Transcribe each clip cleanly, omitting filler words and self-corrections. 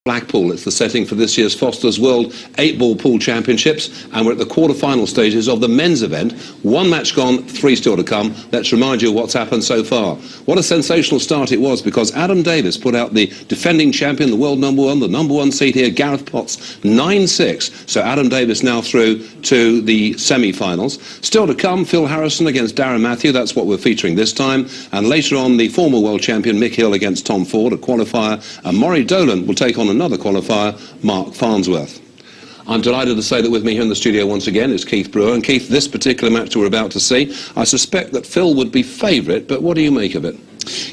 Blackpool. It's the setting for this year's Foster's World 8-Ball Pool Championships, and we're at the quarter-final stages of the men's event. One match gone, 3 still to come. Let's remind you of what's happened so far. What a sensational start it was, because Adam Davis put out the defending champion, the world number one, the number one seed here, Gareth Potts, 9-6. So Adam Davis now through to the semi-finals. Still to come, Phil Harrison against Darren Matthew. That's what we're featuring this time. And later on, the former world champion Mick Hill against Tom Ford, a qualifier. And Maury Dolan will take on another qualifier, Mark Farnsworth. I'm delighted to say that with me here in the studio once again is Keith Brewer. And Keith, this particular match we're about to see, I suspect that Phil would be favourite, but what do you make of it?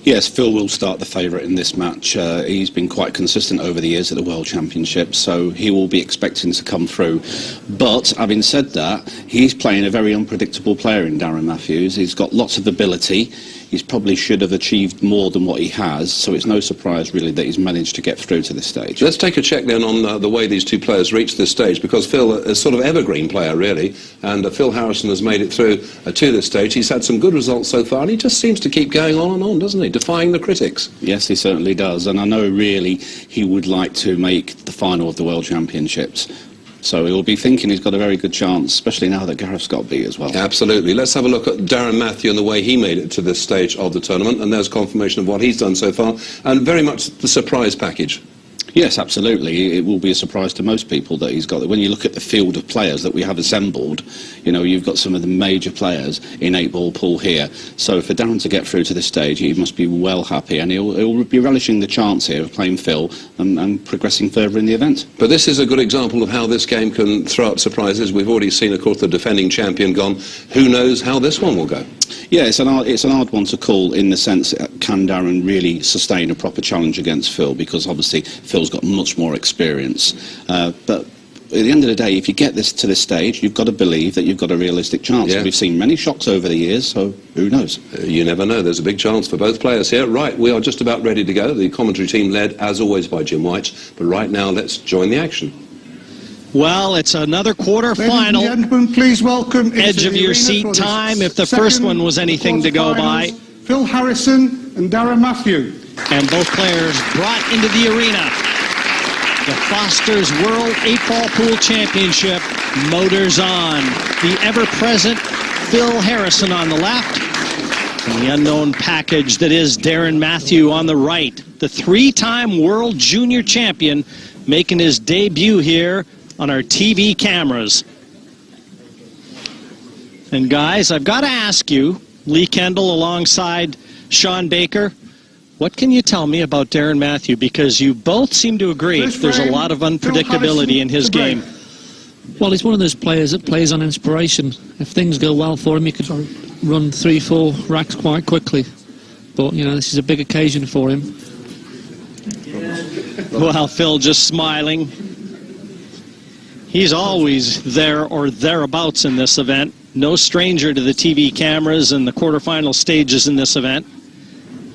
Yes, Phil will start the favourite in this match. He's been quite consistent over the years at the World Championships, so he will be expecting to come through. But, having said that, he's playing a very unpredictable player in Darren Matthews. He's got lots of ability. He probably should have achieved more than what he has, so it's no surprise really that he's managed to get through to this stage. Let's take a check then on the way these two players reached this stage, because Phil is sort of evergreen player really, and Phil Harrison has made it through to this stage. He's had some good results so far, and he just seems to keep going on and on, doesn't he, defying the critics. Yes, he certainly does, and I know really he would like to make the final of the World Championships. So he'll be thinking he's got a very good chance, especially now that Gareth's got beat as well. Absolutely. Let's have a look at Darren Matthew and the way he made it to this stage of the tournament, and there's confirmation of what he's done so far, and very much the surprise package. Yes, absolutely. It will be a surprise to most people that he's got it. When you look at the field of players that we have assembled, you know, you've got some of the major players in 8-ball pool here. So for Darren to get through to this stage, he must be well happy, and he'll be relishing the chance here of playing Phil and progressing further in the event. But this is a good example of how this game can throw up surprises. We've already seen, of course, the defending champion gone. Who knows how this one will go? Yeah, it's an hard one to call, in the sense, can Darren really sustain a proper challenge against Phil, because obviously Phil's got much more experience. But at the end of the day, if you get this to this stage, you've got to believe that you've got a realistic chance. Yeah. We've seen many shocks over the years, so who knows? You never know. There's a big chance for both players here. Right, we are just about ready to go. The commentary team led, as always, by Jim White. But right now, let's join the action. Well, it's another quarter-final. Ladies and gentlemen, please welcome edge of your seat time, if the first one was anything to go by. Phil Harrison and Darren Matthew. And both players brought into the arena. The Foster's World 8-Ball Pool Championship motors on. The ever-present Phil Harrison on the left, and the unknown package that is Darren Matthew on the right. The 3-time World Junior Champion making his debut here on our TV cameras. And guys, I've got to ask you, Lee Kendall alongside Sean Baker, what can you tell me about Darren Matthew? Because you both seem to agree there's a lot of unpredictability in his game. Well, he's one of those players that plays on inspiration. If things go well for him, he could run 3-4 racks quite quickly. But, you know, this is a big occasion for him. Well, Phil just smiling. He's always there or thereabouts in this event. No stranger to the TV cameras and the quarterfinal stages in this event.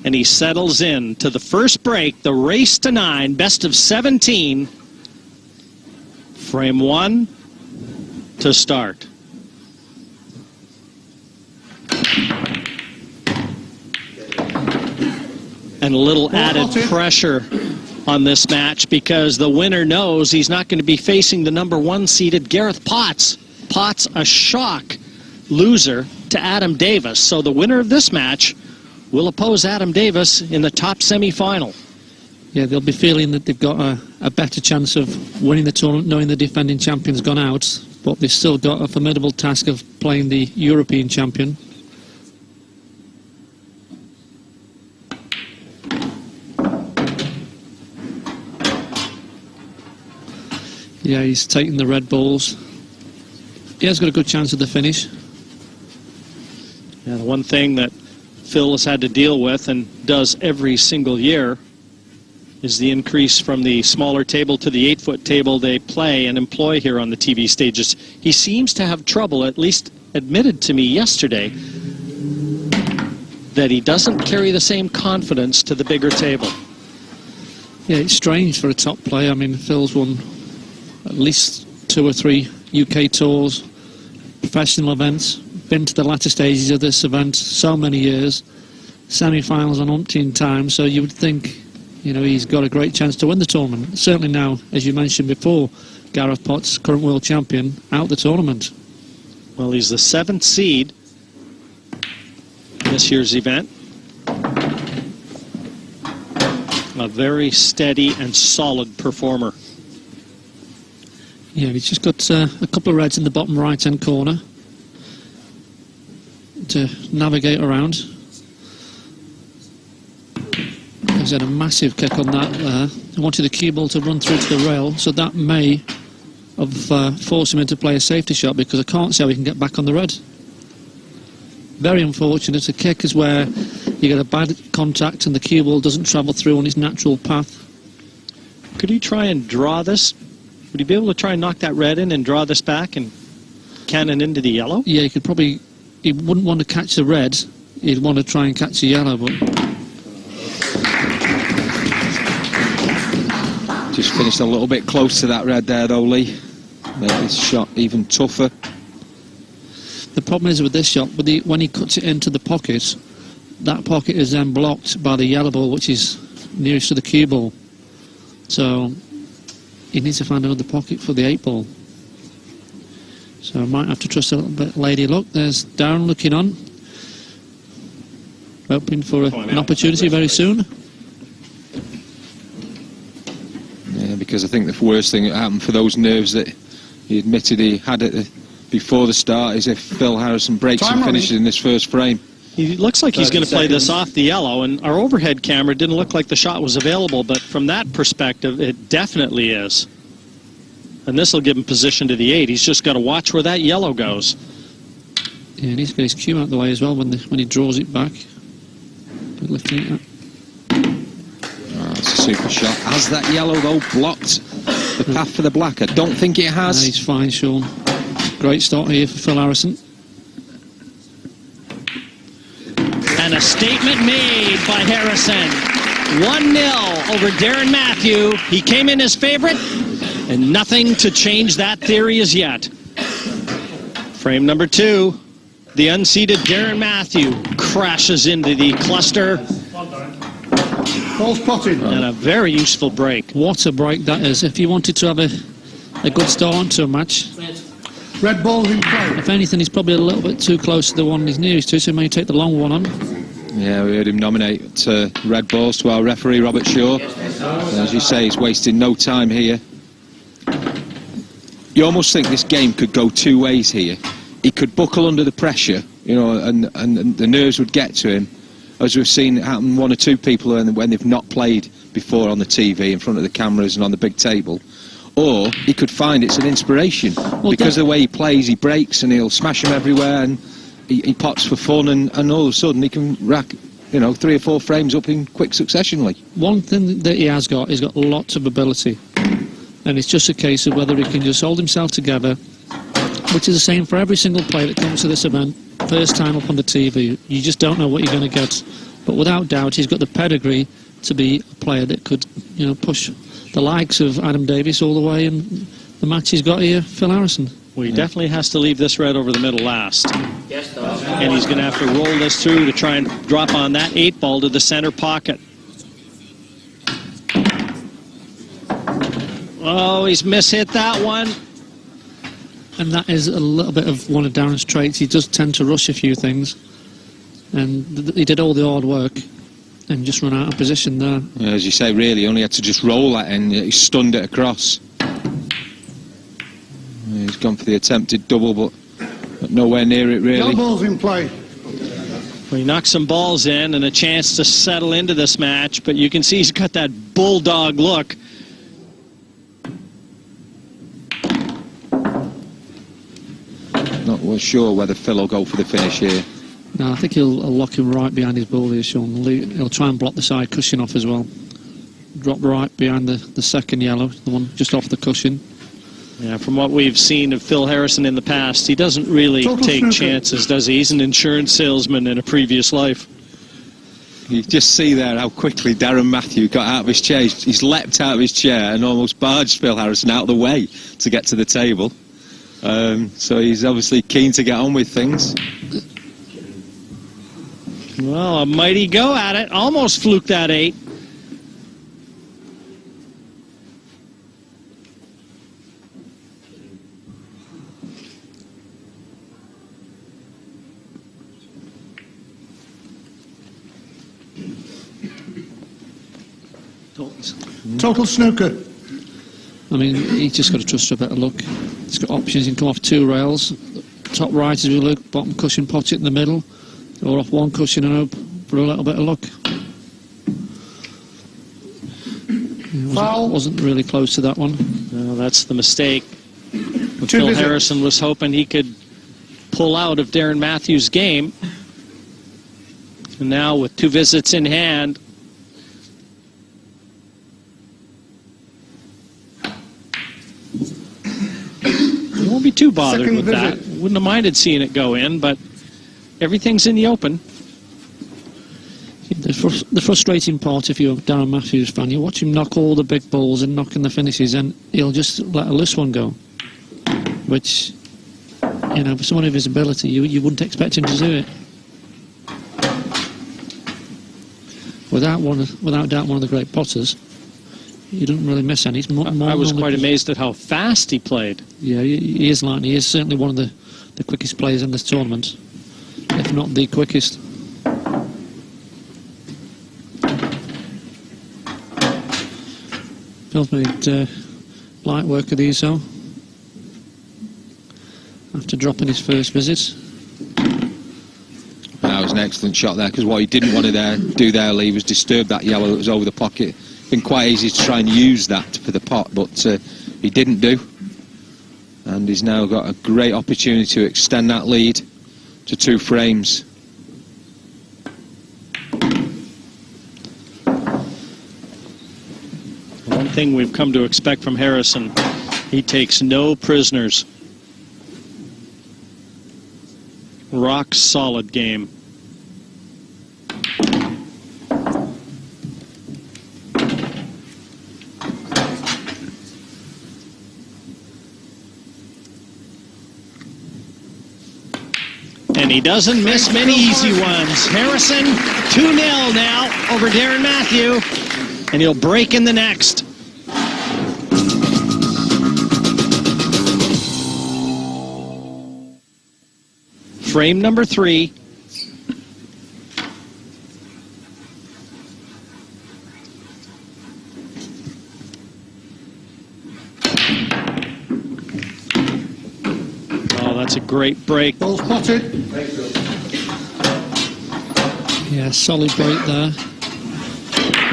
And he settles in to the first break, the race to 9, best of 17. Frame 1 to start. And a little added pressure on this match, because the winner knows he's not going to be facing the #1 seeded Gareth Potts. Potts, a shock loser to Adam Davis. So the winner of this match will oppose Adam Davis in the top semi-final. Yeah, they'll be feeling that they've got a better chance of winning the tournament, knowing the defending champion's gone out, but they've still got a formidable task of playing the European champion. Yeah, he's taking the red balls. He has got a good chance of the finish. Yeah, the one thing that Phil has had to deal with, and does every single year, is the increase from the smaller table to the 8-foot table they play and employ here on the TV stages. He seems to have trouble, at least admitted to me yesterday, that he doesn't carry the same confidence to the bigger table. Yeah, it's strange for a top player. I mean, Phil's won at least 2 or 3 UK tours, professional events, been to the latter stages of this event so many years, semi-finals on umpteen times, so you would think you know, he's got a great chance to win the tournament. Certainly now, as you mentioned before, Gareth Potts, current world champion, out the tournament. Well, he's the 7th seed in this year's event. A very steady and solid performer. Yeah, he's just got a couple of reds in the bottom right-hand corner to navigate around. He's had a massive kick on that there. He wanted the cue ball to run through to the rail, so that may have forced him into play a safety shot, because I can't see how he can get back on the red. Very unfortunate. A kick is where you get a bad contact and the cue ball doesn't travel through on its natural path. Could he try and draw this? Would he be able to try and knock that red in and draw this back and cannon into the yellow? Yeah, he could probably... He wouldn't want to catch the red. He'd want to try and catch the yellow, but... Just finished a little bit close to that red there, though, Lee. Made this shot even tougher. The problem is with this shot, when he cuts it into the pocket, that pocket is then blocked by the yellow ball, which is nearest to the cue ball. So he needs to find another pocket for the 8 ball. So I might have to trust a little bit lady luck. There's Darren looking on, hoping for an opportunity very soon. Yeah, because I think the worst thing that happened for those nerves that he admitted he had it before the start is if Phil Harrison breaks and finishes in this first frame. He looks like he's going to play this off the yellow, and our overhead camera didn't look like the shot was available, but from that perspective, it definitely is. And this will give him position to the 8. He's just got to watch where that yellow goes. Yeah, he needs to get his cue out of the way as well when he draws it back. Lifting it up. Oh, it's a super shot. Has that yellow, though, blocked the path for the black? I don't think it has. No, he's fine, Sean. Great start here for Phil Harrison. And a statement made by Harrison. 1-0 over Darren Matthew. He came in as favorite, and nothing to change that theory as yet. Frame number 2. The unseeded Darren Matthew crashes into the cluster. Ball spotted. And a very useful break. What a break that is. If you wanted to have a good start to a match, Red ball in play. if anything, he's probably a little bit too close to the one he's nearest to, so he may take the long one on. Yeah, we heard him nominate red balls to our referee, Robert Shaw. As you say, he's wasting no time here. You almost think this game could go 2 ways here. He could buckle under the pressure, you know, and the nerves would get to him, as we've seen it happen 1 or 2 people when they've not played before on the TV in front of the cameras and on the big table. Or he could find it's an inspiration, because of the way he plays, he breaks and he'll smash them everywhere, and he pots for fun, and all of a sudden he can rack, you know, 3 or 4 frames up in quick succession. Like, one thing that he's got lots of ability, and it's just a case of whether he can just hold himself together, which is the same for every single player that comes to this event. First time up on the TV, you just don't know what you're going to get, but without doubt he's got the pedigree to be a player that could, you know, push the likes of Adam Davies all the way, and the match he's got here, Phil Harrison. Well, he definitely has to leave this red over the middle last. And he's going to have to roll this through to try and drop on that 8 ball to the center pocket. Oh, he's mishit that one. And that is a little bit of one of Darren's traits. He does tend to rush a few things, and he did all the hard work and just run out of position there. yeah, as you say, really only had to just roll that, and he stunned it across. He's gone for the attempted double, but nowhere near it, really. Yellow ball's in play. Well, he knocked some balls in and a chance to settle into this match, but you can see he's got that bulldog look. Not sure whether Phil will go for the finish here. No, I think he'll lock him right behind his ball here, Sean. He'll try and block the side cushion off as well. Drop right behind the second yellow, the one just off the cushion. Yeah, from what we've seen of Phil Harrison in the past, he doesn't really take chances, does he? He's an insurance salesman in a previous life. You just see there how quickly Darren Matthew got out of his chair. He's leapt out of his chair and almost barged Phil Harrison out of the way to get to the table. So he's obviously keen to get on with things. Well, a mighty go at it. Almost fluked that 8. Total snooker. I mean, he's just got to trust for a better luck. He's got options. He can come off 2 rails. Top right as we look, bottom cushion, pot it in the middle, or off 1 cushion and hope for a little bit of luck. Wasn't really close to that one. No, that's the mistake. Phil Harrison was hoping he could pull out of Darren Matthews' game. And now with 2 visits in hand, he won't be too bothered with that. Wouldn't have minded seeing it go in, but everything's in the open. The frustrating part, if you're a Darren Matthews fan, you watch him knock all the big balls and knocking the finishes, and he'll just let a loose one go. Which, you know, for someone of his ability, you wouldn't expect him to do it. Without doubt, one of the great potters. He doesn't really miss any. I was quite amazed at how fast he played. Yeah, he is lightning. He is certainly one of the quickest players in this tournament, if not the quickest. Phil's made light work of these, though, after dropping his first visit. That was an excellent shot there, because what he didn't want to do there, Lee, was disturb that yellow that was over the pocket. Been quite easy to try and use that for the pot, but he didn't do. And he's now got a great opportunity to extend that lead to 2 frames. One thing we've come to expect from Harrison, he takes no prisoners. Rock solid game. And he doesn't miss many easy ones. Harrison 2-0 now over Darren Matthew, and he'll break in the next. Frame number 3. Oh, that's a great break. Ball spotted. Yeah, solid break there.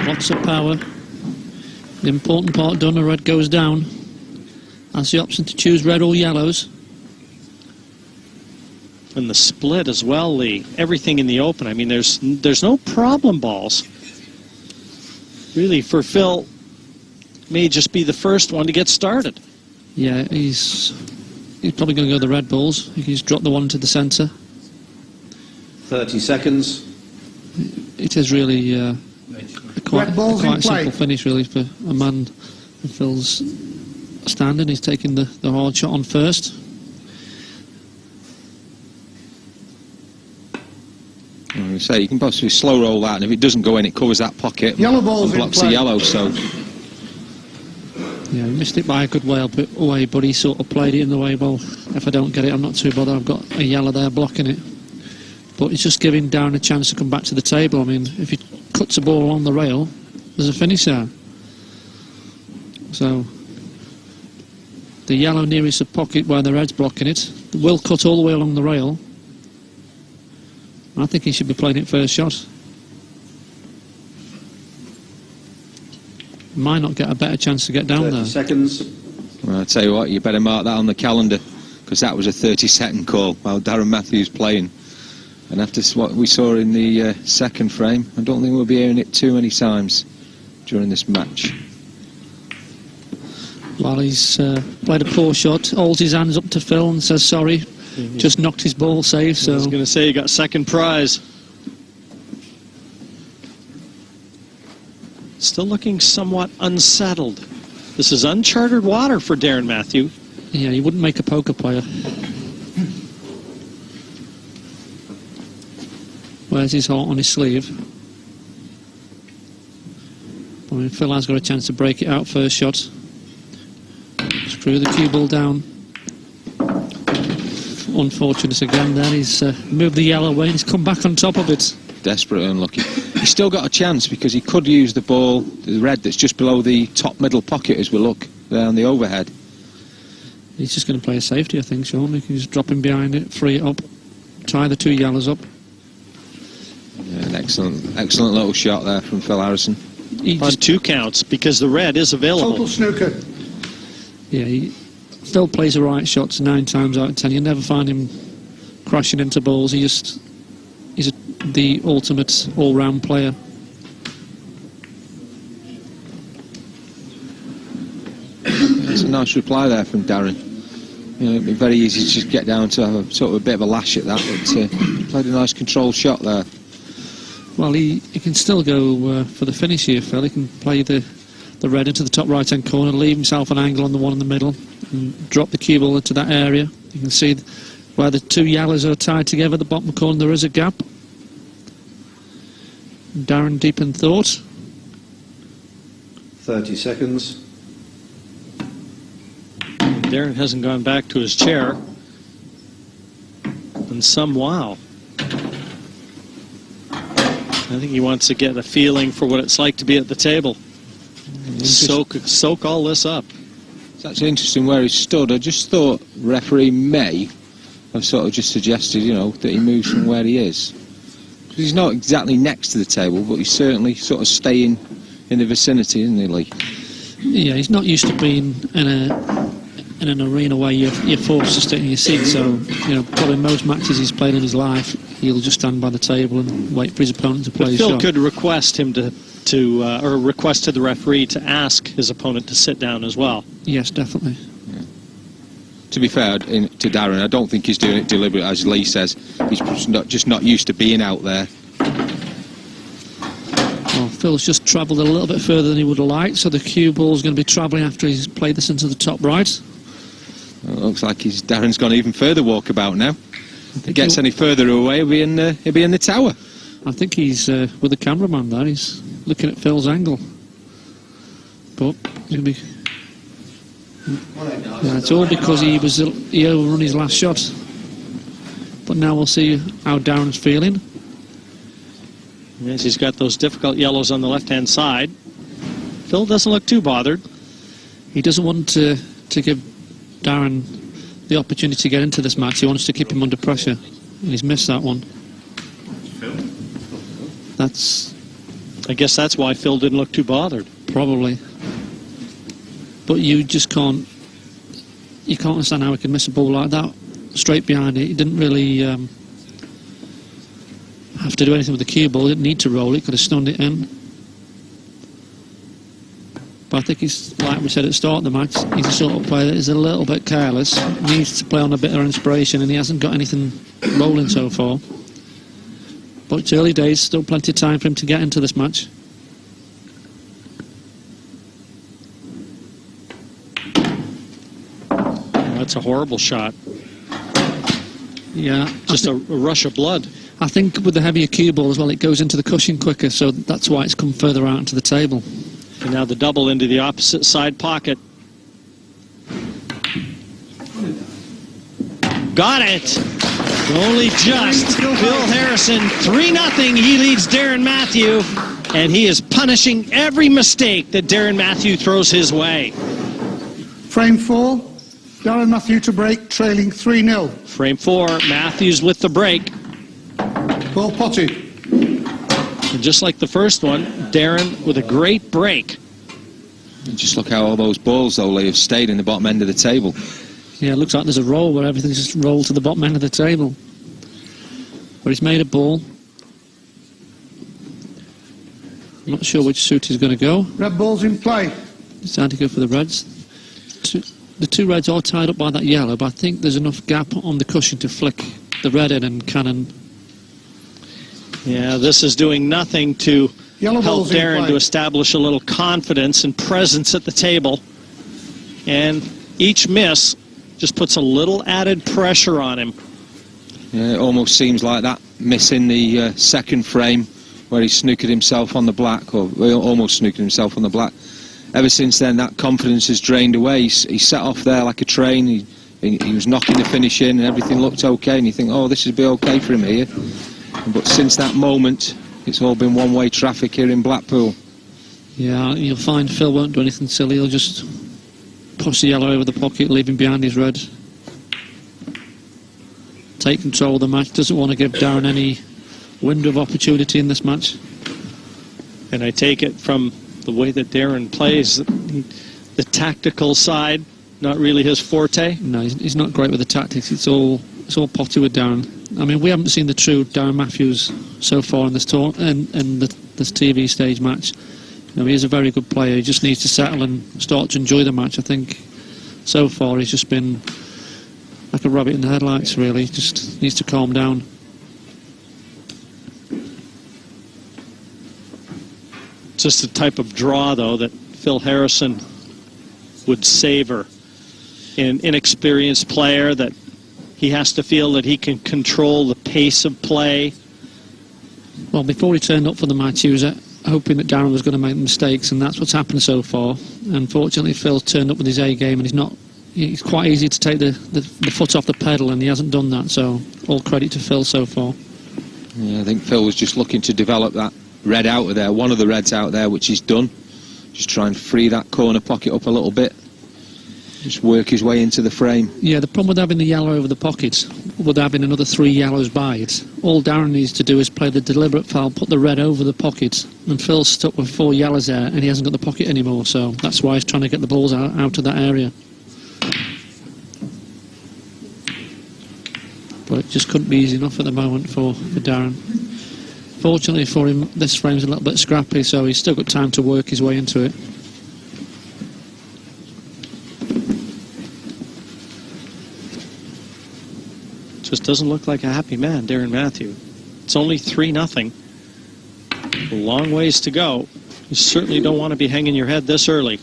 Lots of power. The important part done, a red goes down. Has the option to choose red or yellows. And the split as well, Lee. Everything in the open. I mean, there's no problem balls. Really, for Phil, may just be the first one to get started. Yeah, he's probably going to go the red balls. He's dropped the one to the centre. 30 seconds. It is really a quite simple finish, really, for a man of Phil's standing. He's taking the hard shot on first. Say you can possibly slow roll that, and if it doesn't go in, it covers that pocket. Yellow balls and blocks the yellow. So yeah, he missed it by a good way, but he sort of played it in the way. Well, if I don't get it, I'm not too bothered. I've got a yellow there blocking it. But it's just giving Darren a chance to come back to the table. I mean, if he cuts a ball along the rail, there's a finish there. So the yellow nearest the pocket where the red's blocking it will cut all the way along the rail. I think he should be playing it first shot. Might not get a better chance to get down 30 there. seconds. well, I'll tell you what, you better mark that on the calendar, because that was a 30-second call while Darren Matthews playing. And after what we saw in the second frame, I don't think we'll be hearing it too many times during this match. Well, he's played a poor shot, holds his hands up to Phil and says sorry. Just knocked his ball safe. So I was going to say he got second prize. Still looking somewhat unsettled. This is uncharted water for Darren Matthew. yeah, he wouldn't make a poker player. Wears his heart on his sleeve. I mean, Phil has got a chance to break it out first shot. Screw the cue ball down. Unfortunate again there. He's moved the yellow away and he's come back on top of it. Desperate, unlucky. he's still got a chance because he could use the ball, the red that's just below the top middle pocket as we look there on the overhead. He's just going to play a safety, I think, Sean. He can just drop him behind it, free it up, tie the two yellows up. Yeah, an excellent little shot there from Phil Harrison. On 2 counts because the red is available. Total snooker. Yeah, Phil plays the right shots 9 times out of 10. You'll never find him crashing into balls. He's the ultimate all-round player. That's a nice reply there from Darren. You know, it'd be very easy to just get down to have a, sort of a bit of a lash at that, but he played a nice controlled shot there. Well, he can still go for the finish here, Phil. He can play the red into the top right-hand corner, leave himself an angle on the one in the middle, and drop the cue ball into that area. You can see where the two yellows are tied together at the bottom corner, there is a gap. Darren deep in thought. 30 seconds. Darren hasn't gone back to his chair in some while. I think he wants to get a feeling for what it's like to be at the table. Soak all this up. It's actually interesting where he stood. I just thought referee may have sort of just suggested, you know, that he moves from where he is. He's not exactly next to the table, but he's certainly sort of staying in the vicinity, isn't he, Lee? Yeah, he's not used to being in an arena where you're forced to stay in your seat, so, you know, probably most matches he's played in his life, he'll just stand by the table and wait for his opponent to play his shot. Phil could request him or request to the referee to ask his opponent to sit down as well. Yes, definitely. Yeah. To be fair to Darren, I don't think he's doing it deliberately, as Lee says. He's just not used to being out there. Well, Phil's just travelled a little bit further than he would have liked, so the cue ball's going to be travelling after he's played this into the top right. Well, it looks like Darren's gone even further walkabout now. If he gets any further away, he'll be in the tower. I think he's with the cameraman there. He's looking at Phil's angle. But he'll be... Yeah, it's all because he overrun his last shot. But now we'll see how Darren's feeling. Yes, he's got those difficult yellows on the left-hand side. Phil doesn't look too bothered. He doesn't want to give Darren the opportunity to get into this match. He wants to keep him under pressure, and he's missed that one. I guess that's why Phil didn't look too bothered. Probably. But you just can't understand how he could miss a ball like that straight behind it. He didn't really have to do anything with the cue ball. He didn't need to roll it, could have stunned it in. But I think he's, like we said at the start of the match, he's a sort of player that is a little bit careless, needs to play on a bit of inspiration, and he hasn't got anything rolling so far. But it's early days, still plenty of time for him to get into this match. That's a horrible shot. Yeah. Just a rush of blood. I think with the heavier cue ball as well, it goes into the cushion quicker, so that's why it's come further out into the table. And now the double into the opposite side pocket. Got it! Only just. Phil Harrison, 3-0. He leads Darren Matthew, and he is punishing every mistake that Darren Matthew throws his way. Frame 4, Darren Matthew to break, trailing 3-0. Frame 4, Matthews with the break. Ball potted. And just like the first one, Darren with a great break. And just look how all those balls, though, Lee, have stayed in the bottom end of the table. Yeah, it looks like there's a roll where everything's just rolled to the bottom end of the table. But he's made a ball. I'm not sure which suit he's going to go. Red ball's in play. Decided to go for the reds. The two reds are tied up by that yellow, but I think there's enough gap on the cushion to flick the red in and cannon. Yeah, this is doing nothing to help Darren to establish a little confidence and presence at the table. And each miss just puts a little added pressure on him. Yeah, it almost seems like that miss in the second frame where he snookered himself on the black, or almost snookered himself on the black. Ever since then, that confidence has drained away. He set off there like a train. He was knocking the finish in and everything looked okay, and you think, oh, this should be okay for him here. But since that moment, It's all been one-way traffic here in Blackpool. Yeah, you'll find Phil won't do anything silly. He'll just push the yellow over the pocket, leaving behind his red. Take control of the match. Doesn't want to give Darren any window of opportunity in this match. And I take it from the way that Darren plays, the tactical side, not really his forte. No, he's not great with the tactics. It's all potty with Darren. I mean, we haven't seen the true Darren Matthews so far in this tour and this TV stage match. You know, he is a very good player. He just needs to settle and start to enjoy the match. I think so far he's just been like a rabbit in the headlights, really. Just needs to calm down. Just the type of draw, though, that Phil Harrison would savor. An inexperienced player that he has to feel that he can control the pace of play. Well, before he turned up for the match, he was hoping that Darren was going to make mistakes, and that's what's happened so far. Unfortunately, Phil's turned up with his A game, and he's quite easy to take the foot off the pedal, and he hasn't done that, so all credit to Phil so far. Yeah, I think Phil was just looking to develop that red out of there, one of the reds out there, which he's done. Just try and free that corner pocket up a little bit. Just work his way into the frame. Yeah, the problem with having the yellow over the pocket, with having another 3 yellows by it, all Darren needs to do is play the deliberate foul, put the red over the pocket, and Phil's stuck with 4 yellows there, and he hasn't got the pocket anymore, so that's why he's trying to get the balls out of that area. But it just couldn't be easy enough at the moment for Darren. Fortunately for him, this frame's a little bit scrappy, so he's still got time to work his way into it. Just doesn't look like a happy man, Darren Matthew. It's only 3-0. A long ways to go. You certainly don't want to be hanging your head this early.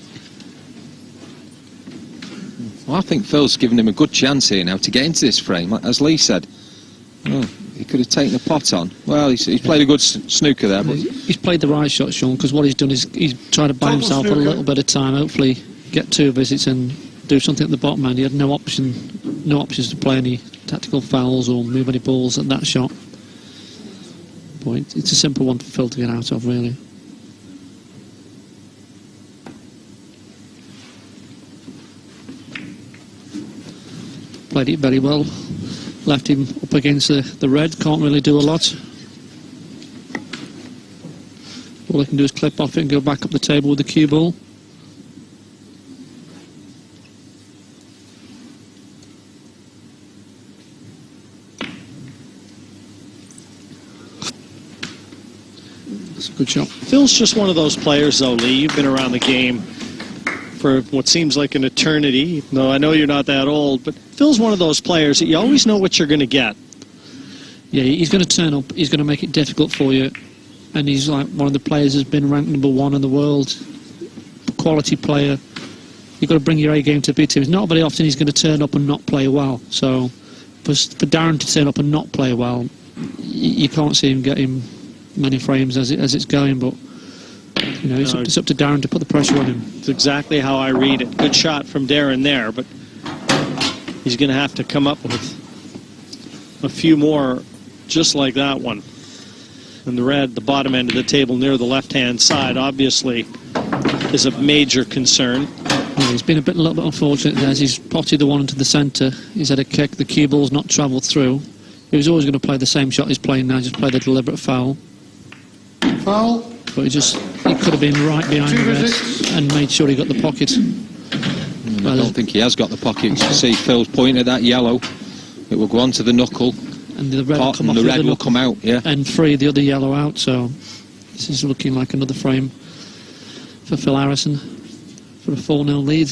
Well, I think Phil's given him a good chance here now to get into this frame, as Lee said. Oh, he could have taken a pot on. Well, he's played a good snooker there. But he's played the right shot, Sean, because what he's done is he's tried to buy himself a little bit of time, hopefully get 2 visits and do something at the bottom end. He had no options to play any tactical fouls or move any balls at that shot. But it's a simple one for Phil to get out of, really. Played it very well. Left him up against the red. Can't really do a lot. All he can do is clip off it and go back up the table with the cue ball. That's a good shot. Phil's just one of those players, though, Lee. You've been around the game for what seems like an eternity. No, I know you're not that old, but Phil's one of those players that you always know what you're going to get. Yeah, he's going to turn up. He's going to make it difficult for you. And he's like one of the players who's been ranked #1 in the world. Quality player. You've got to bring your A game to beat him. It's not very often he's going to turn up and not play well. So for Darren to turn up and not play well, you can't see him getting many frames as it's going, but you know, it's up to Darren to put the pressure on him. It's exactly how I read it. Good shot from Darren there, but he's going to have to come up with a few more just like that one. And the red, the bottom end of the table near the left-hand side, obviously is a major concern. Yeah, he's been a little bit unfortunate there as he's potted the one into the centre. He's had a kick, the cue ball's not travelled through. He was always going to play the same shot he's playing now, just play the deliberate foul. Foul. But he could have been right behind the red and made sure he got the pocket. I don't think he has got the pocket. You can see Phil's point at that yellow. It will go on to the knuckle. And the red, Pot, and the red will come out, yeah. And free the other yellow out, so this is looking like another frame for Phil Harrison for a 4-0 lead.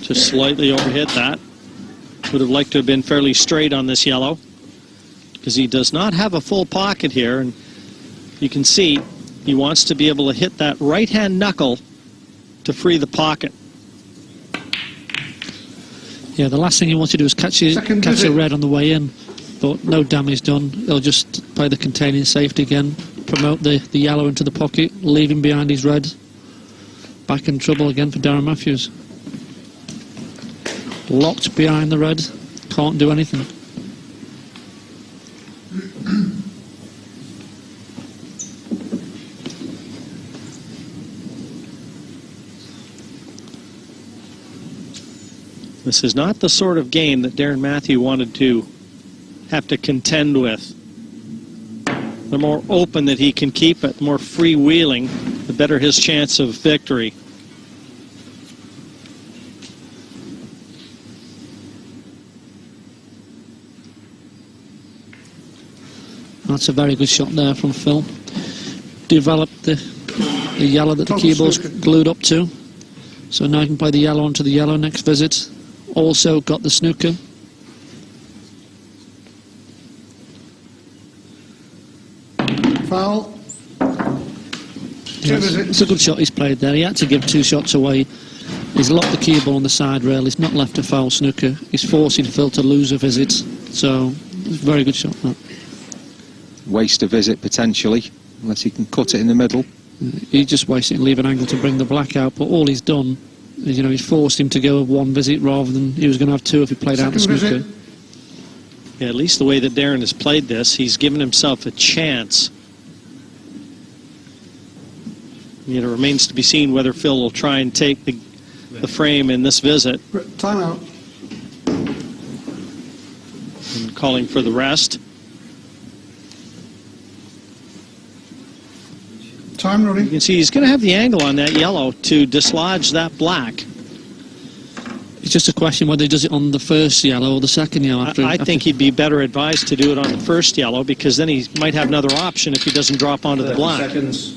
Just slightly overhit that. Would have liked to have been fairly straight on this yellow, because he does not have a full pocket here, and you can see he wants to be able to hit that right-hand knuckle to free the pocket. Yeah, the last thing he wants to do is catch a red on the way in, but no damage done. He'll just play the containing safety again, promote the yellow into the pocket, leave him behind his red. Back in trouble again for Darren Matthews. Locked behind the red. Can't do anything. This is not the sort of game that Darren Matthew wanted to have to contend with. The more open that he can keep it, the more freewheeling, the better his chance of victory. That's a very good shot there from Phil. Developed the yellow that the cue ball's glued up to. So now he can play the yellow onto the yellow next visit. Also got the snooker. Foul. Yes, it's a good shot he's played there. He had to give 2 shots away. He's locked the cue ball on the side rail. He's not left a foul snooker. He's forcing Phil to lose a visit. So it's a very good shot, that. Waste a visit potentially, unless he can cut it in the middle. He just wasted and leave an angle to bring the black out, but all he's done is, you know, he's forced him to go with 1 visit rather than he was going to have 2 if he played out the snooker. Yeah, at least the way that Darren has played this, he's given himself a chance. It remains to be seen whether Phil will try and take the frame in this visit. Timeout. And calling for the rest. Time running. You can see he's going to have the angle on that yellow to dislodge that black. It's just a question whether he does it on the first yellow or the second yellow. I think he'd be better advised to do it on the first yellow, because then he might have another option if he doesn't drop onto the black. Seconds.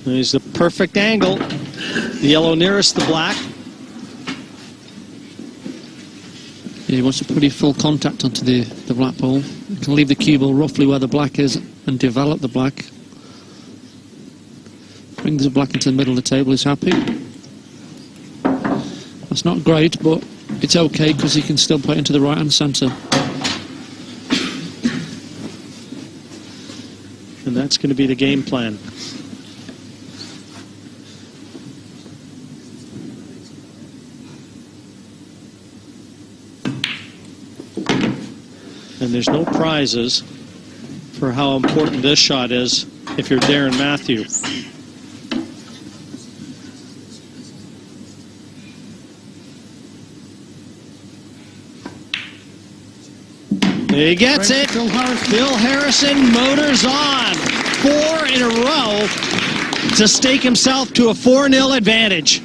There's the perfect angle. The yellow nearest the black. Yeah, he wants to put a full contact onto the black ball. He can leave the cue ball roughly where the black is and develop the black. Brings the black into the middle of the table, he's happy. That's not great, but it's okay because he can still play it into the right hand centre. And that's going to be the game plan. And there's no prizes for how important this shot is if you're Darren Matthew. He gets it. Phil Harrison motors on. 4 in a row to stake himself to a 4-0 advantage.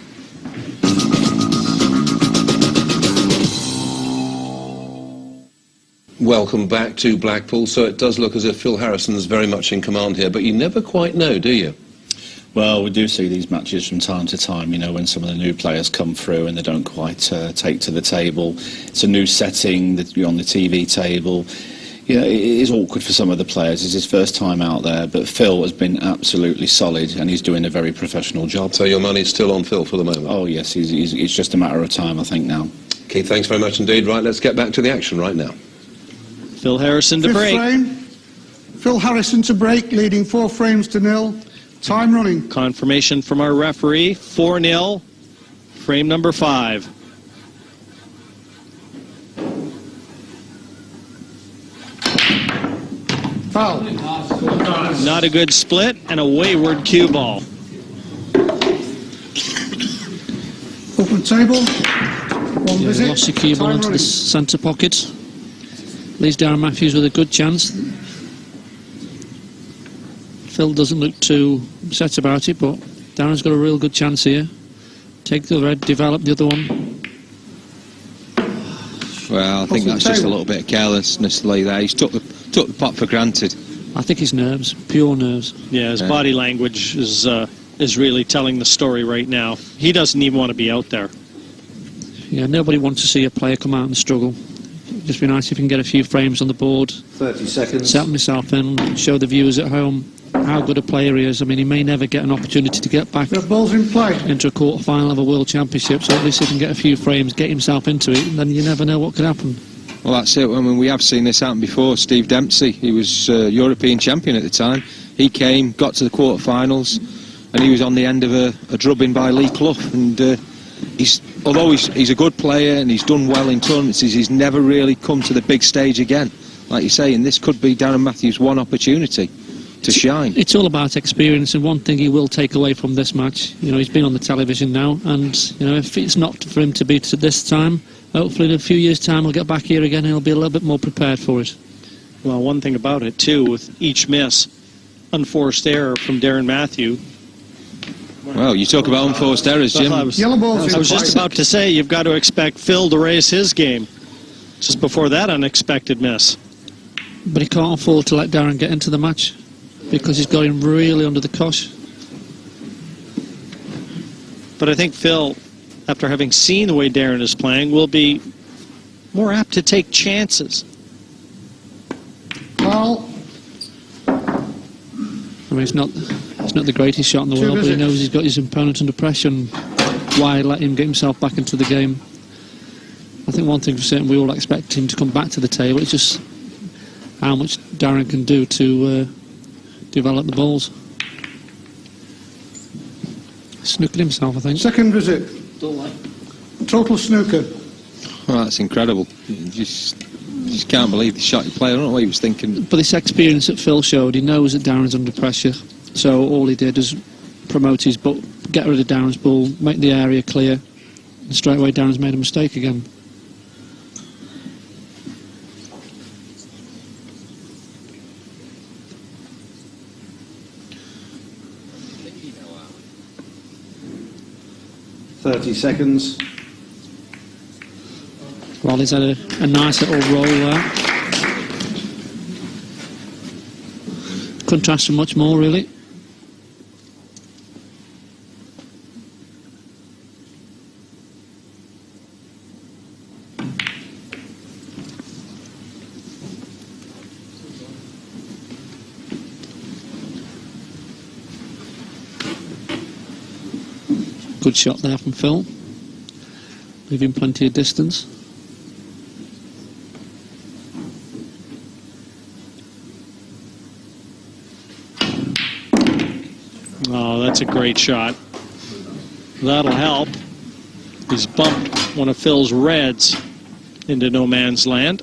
Welcome back to Blackpool. So it does look as if Phil Harrison's very much in command here, but you never quite know, do you? Well, we do see these matches from time to time, you know, when some of the new players come through and they don't quite take to the table. It's a new setting that you're on the TV table. You know, it is awkward for some of the players. It's his first time out there, but Phil has been absolutely solid and he's doing a very professional job. So your money's still on Phil for the moment? Oh, yes, it's just a matter of time, I think, now. Keith, thanks very much indeed. Right, let's get back to the action right now. Phil Harrison to Fifth break. frame. Phil Harrison to break, leading 4 frames to 0. Time running. Confirmation from our referee. 4-0. Frame number 5. Foul. Not a good split and a wayward cue ball. Open table. 1 Yeah, visit. lost the cue ball Time into the running. centre pocket. Leaves Darren Matthews with a good chance. Phil doesn't look too upset about it, but Darren's got a real good chance here. Take the red, develop the other one. Well, I think that's just a little bit of carelessness there. He's took the pot for granted. I think his nerves, pure nerves. Yeah, his body language is really telling the story right now. He doesn't even want to be out there. Yeah, nobody wants to see a player come out and struggle. It'd just be nice if you can get a few frames on the board. 30 seconds. Settle myself in, show the viewers at home how good a player he is. I mean, he may never get an opportunity to get back The ball's in play. into a quarter-final of a World Championship, so at least he can get a few frames, get himself into it, and then you never know what could happen. Well, that's it. I mean, we have seen this happen before. Steve Dempsey, he was European champion at the time. He came, got to the quarterfinals, and he was on the end of a drubbing by Lee Clough. And although he's a good player and he's done well in tournaments, he's never really come to the big stage again. Like you say, and this could be Darren Matthews' one opportunity to shine. It's all about experience, and one thing he will take away from this match, he's been on the television now, and if it's not for him to be to this time, hopefully in a few years' time he'll get back here again and he'll be a little bit more prepared for it. Well, one thing about it too, with each miss, unforced error from Darren Matthew. Well, you talk about unforced errors, Jim. I was Yellow balls in just about to say, you've got to expect Phil to raise his game just before that unexpected miss. But he can't afford to let Darren get into the match, because he's got him really under the cosh. But I think Phil, after having seen the way Darren is playing, will be more apt to take chances. Foul. I mean, it's not the greatest shot in the world, but he knows he's got his opponent under pressure, and why let him get himself back into the game? I think one thing for certain, we all expect him to come back to the table. It's just how much Darren can do to develop the balls. Snookered himself, I think. Second visit. Total snooker. Well, that's incredible. You just can't believe the shot he played. I don't know what he was thinking. But this experience that Phil showed, he knows that Darren's under pressure, so all he did was promote his ball, get rid of Darren's ball, make the area clear, and straight away Darren's made a mistake again. Seconds. Well, he's had a nice little roll there. Couldn't ask for much more, really. Good shot there from Phil, leaving plenty of distance. Oh, that's a great shot. That'll help. He's bumped one of Phil's reds into no man's land,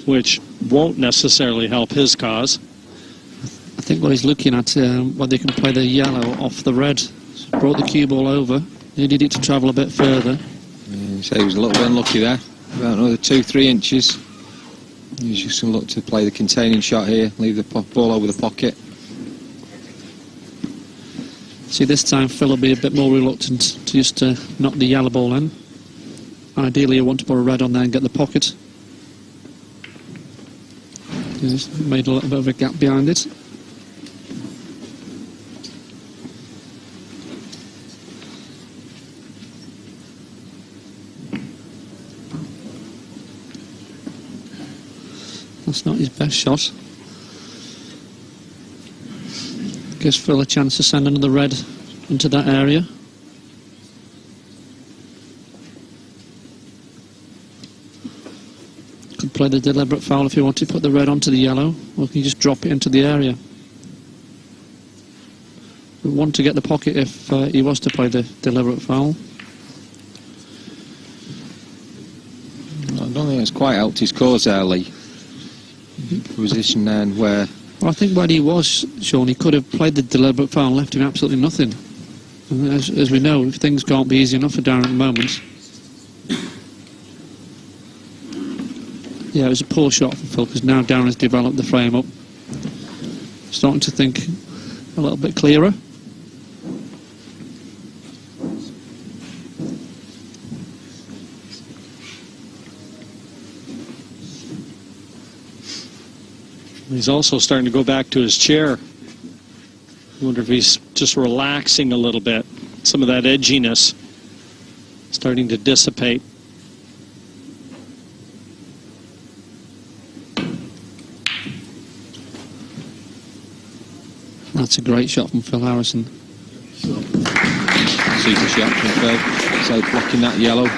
which won't necessarily help his cause. I think what he's looking at, whether he can play the yellow off the red. Brought the cue ball over, needed it to travel a bit further. So he was a little bit unlucky there, about another 2-3 inches. He's just going to look to play the containing shot here, leave the ball over the pocket. See, this time Phil will be a bit more reluctant to just knock the yellow ball in. Ideally you want to put a red on there and get the pocket. He's made a little bit of a gap behind it. That's not his best shot. Gives Phil a chance to send another red into that area. Could play the deliberate foul if you want to put the red onto the yellow, or can you just drop it into the area? We want to get the pocket if he was to play the deliberate foul. I don't think it's quite helped his cause there, Lee. Position then where... Well, I think where he was, Sean, he could have played the deliberate foul and left him absolutely nothing. And as we know, things can't be easy enough for Darren at the moment. Yeah, it was a poor shot from Phil, because now Darren has developed the frame up. Starting to think a little bit clearer. He's also starting to go back to his chair. I wonder if he's just relaxing a little bit. Some of that edginess starting to dissipate. That's a great shot from Phil Harrison. Super shot from Phil. So blocking that yellow.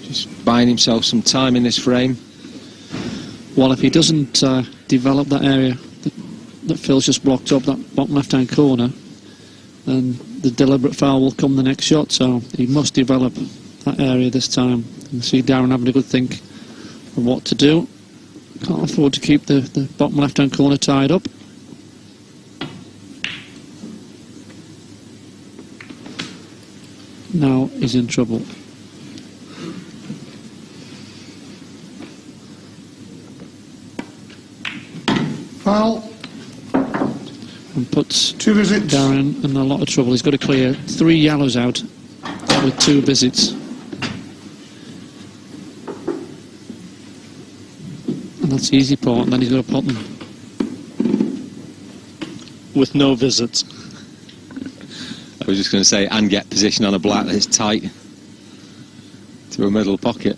Just buying himself some time in this frame. Well, if he doesn't develop that area, that Phil's just blocked up that bottom left-hand corner, then the deliberate foul will come the next shot. So he must develop that area this time. And see Darren having a good think of what to do. Can't afford to keep the bottom left-hand corner tied up. Now he's in trouble. Foul. And puts 2 visits. Darren in a lot of trouble. He's got to clear 3 yellows out with 2 visits. And that's the easy part, and then he's got to pot them. With no visits. I was just going to say, and get position on a black that's tight to a middle pocket.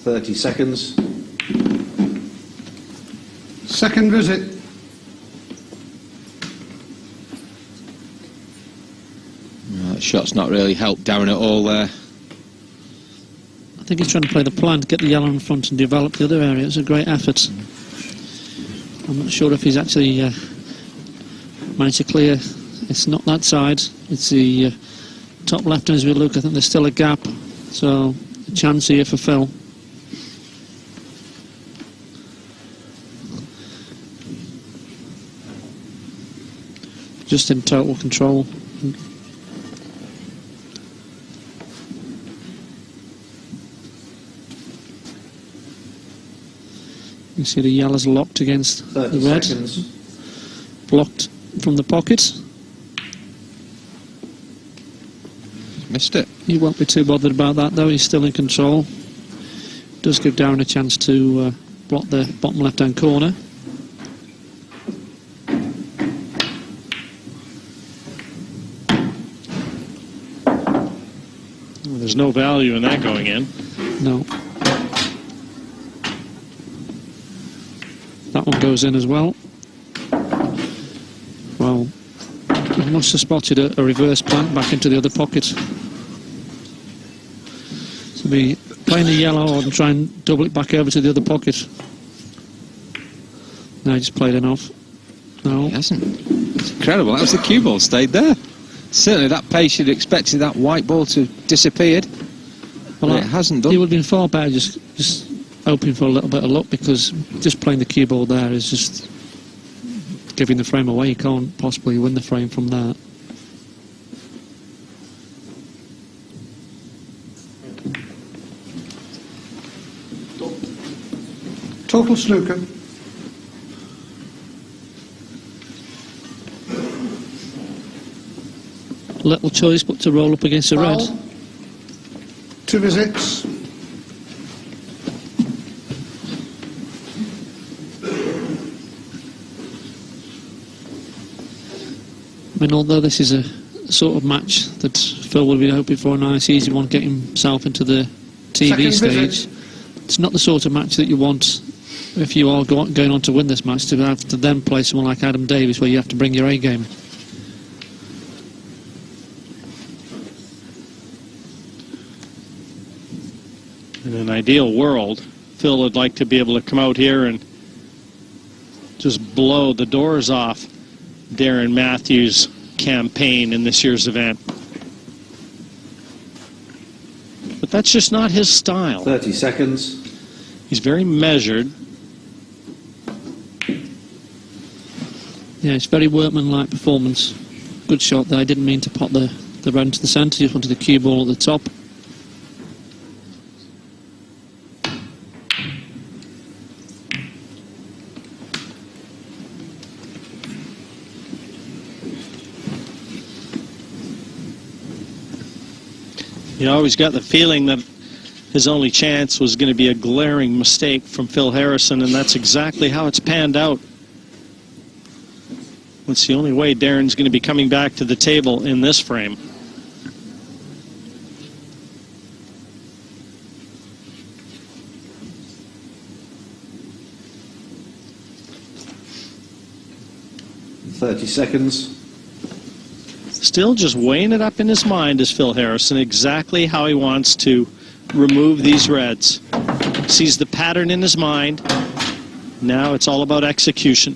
.30 Second visit. That shot's not really helped Darren at all there. I think he's trying to play the plan to get the yellow in front and develop the other area. It's a great effort. I'm not sure if he's actually managed to clear. It's not that side. It's the top left as we look. I think there's still a gap. So a chance here for Phil. Just in total control. You see the yellow's locked against the red. Blocked from the pocket. Missed it. He won't be too bothered about that though. He's still in control. Does give Darren a chance to block the bottom left-hand corner. There's no value in that going in. No. That one goes in as well. Well, he must have spotted a reverse plant back into the other pocket. So be playing the yellow and try and double it back over to the other pocket. No, he just played it off. No. He hasn't. It's incredible. That was the cue ball, stayed there. Certainly that pace you'd expected that white ball to have disappeared. Well, it hasn't done. He would have been far better just hoping for a little bit of luck, because just playing the cue ball there is just giving the frame away. You can't possibly win the frame from that. Total snooker. Little choice but to roll up against the red. 2 visits. I mean, although this is a sort of match that Phil would be hoping for, a nice easy one, getting himself into the TV stage, it's not the sort of match that you want if you are going on to win this match, to have to then play someone like Adam Davis where you have to bring your A game. In an ideal world, Phil would like to be able to come out here and just blow the doors off Darren Matthews' campaign in this year's event. But that's just not his style. 30 seconds. He's very measured. Yeah, it's very workmanlike performance. Good shot there. I didn't mean to pot the red into the centre, just wanted the cue ball at the top. You always got the feeling that his only chance was going to be a glaring mistake from Phil Harrison, and that's exactly how it's panned out. That's the only way Darren's going to be coming back to the table in this frame. .30 Still just weighing it up in his mind is Phil Harrison, exactly how he wants to remove these reds. Sees the pattern in his mind. Now it's all about execution.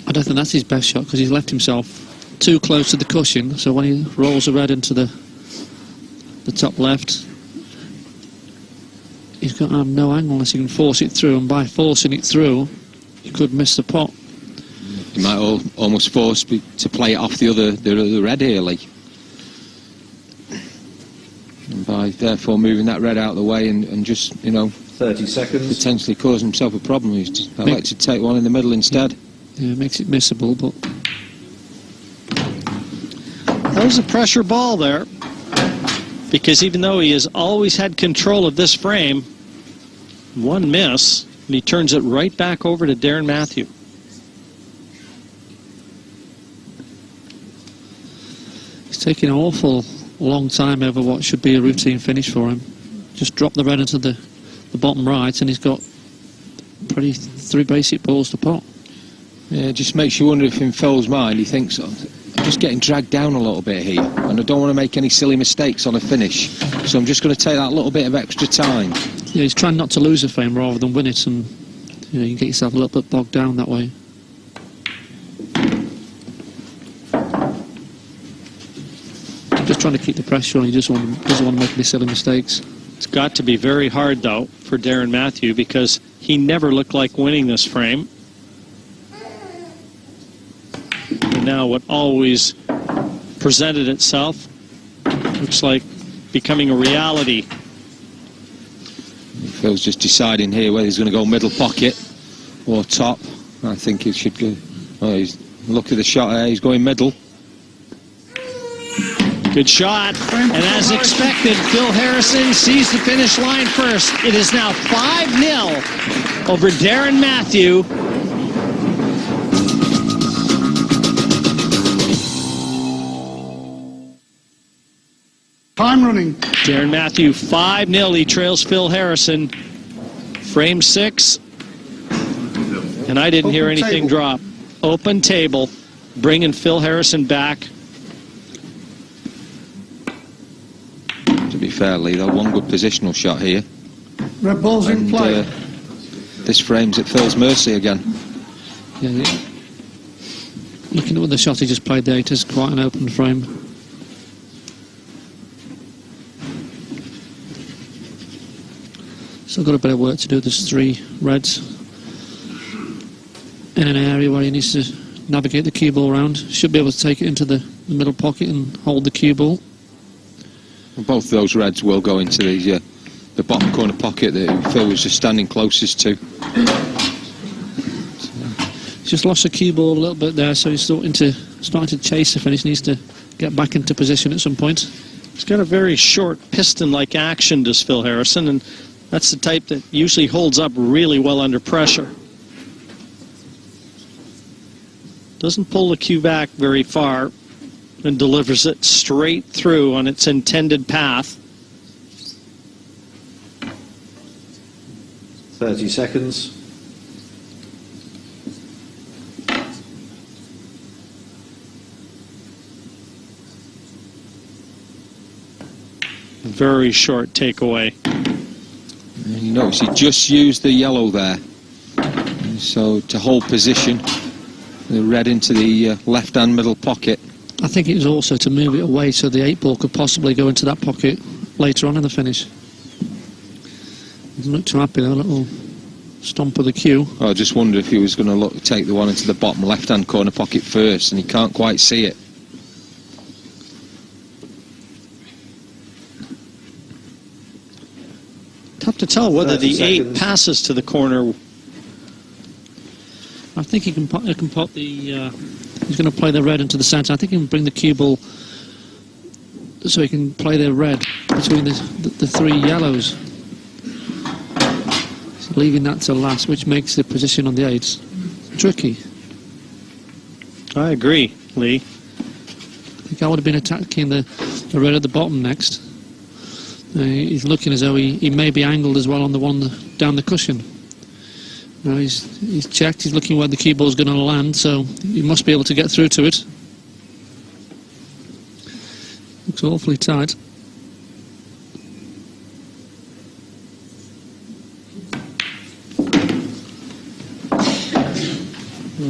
I don't think that's his best shot because he's left himself too close to the cushion. So when he rolls the red into the top left, he's got to have no angle unless he can force it through. And by forcing it through, he could miss the pot. He might almost force to play it off the other red here, Lee. And by therefore moving that red out of the way and just, 30 seconds. potentially cause himself a problem. I'd like to take one in the middle instead. Yeah, it makes it missable, but That was a pressure ball there, because even though he has always had control of this frame, one miss, and he turns it right back over to Darren Matthew. it's taking an awful long time over what should be a routine finish for him. Just drop the red into the bottom right, and he's got pretty 3 basic balls to pot. Yeah, it just makes you wonder if in Phil's mind he thinks, I'm just getting dragged down a little bit here, and I don't want to make any silly mistakes on a finish, so I'm just going to take that little bit of extra time. Yeah, he's trying not to lose a frame rather than win it, and you can get yourself a little bit bogged down that way. Just trying to keep the pressure on. He just doesn't want to make any silly mistakes. It's got to be very hard, though, for Darren Matthew, because he never looked like winning this frame. And now what always presented itself looks like becoming a reality. Phil's just deciding here whether he's going to go middle pocket or top. I think he should go. Oh, look at the shot there. He's going middle. Good shot, and as expected, Phil Harrison sees the finish line first. It is now 5-0 over Darren Matthew. Time running. Darren Matthew 5-0. He trails Phil Harrison. Frame 6, and I didn't hear anything drop. Open table, bringing Phil Harrison back. To be fair, Lee, though, one good positional shot here. Red balls in play. This frame's at Phil's mercy again. Yeah. Looking at the shot he just played there, it is quite an open frame. Still got a bit of work to do. There's 3 reds in an area where he needs to navigate the cue ball around. Should be able to take it into the middle pocket and hold the cue ball. Both of those reds will go into the bottom corner pocket that Phil was just standing closest to. He's just lost the cue ball a little bit there, so he's starting to chase the finish. Needs to get back into position at some point. He's got a very short piston-like action, does Phil Harrison, and that's the type that usually holds up really well under pressure. Doesn't pull the cue back very far and delivers it straight through on its intended path. 30 seconds. Very short takeaway. And you notice he just used the yellow there. So to hold position, the red into the left-hand middle pocket. I think it was also to move it away so the 8 ball could possibly go into that pocket later on in the finish. Doesn't look too happy though, a little stomp of the cue. I just wondered if he was going to take the one into the bottom left-hand corner pocket first, and he can't quite see it. Tough to tell whether the 8 passes to the corner. I think he can put the. He's going to play the red into the centre. I think he can bring the cue ball so he can play the red between the 3 yellows. So leaving that to last, which makes the position on the 8s tricky. I agree, Lee. I think I would have been attacking the red at the bottom next. He's looking as though he may be angled as well on the one down the cushion. Now he's checked, he's looking where the cue ball is going to land, so he must be able to get through to it. looks awfully tight.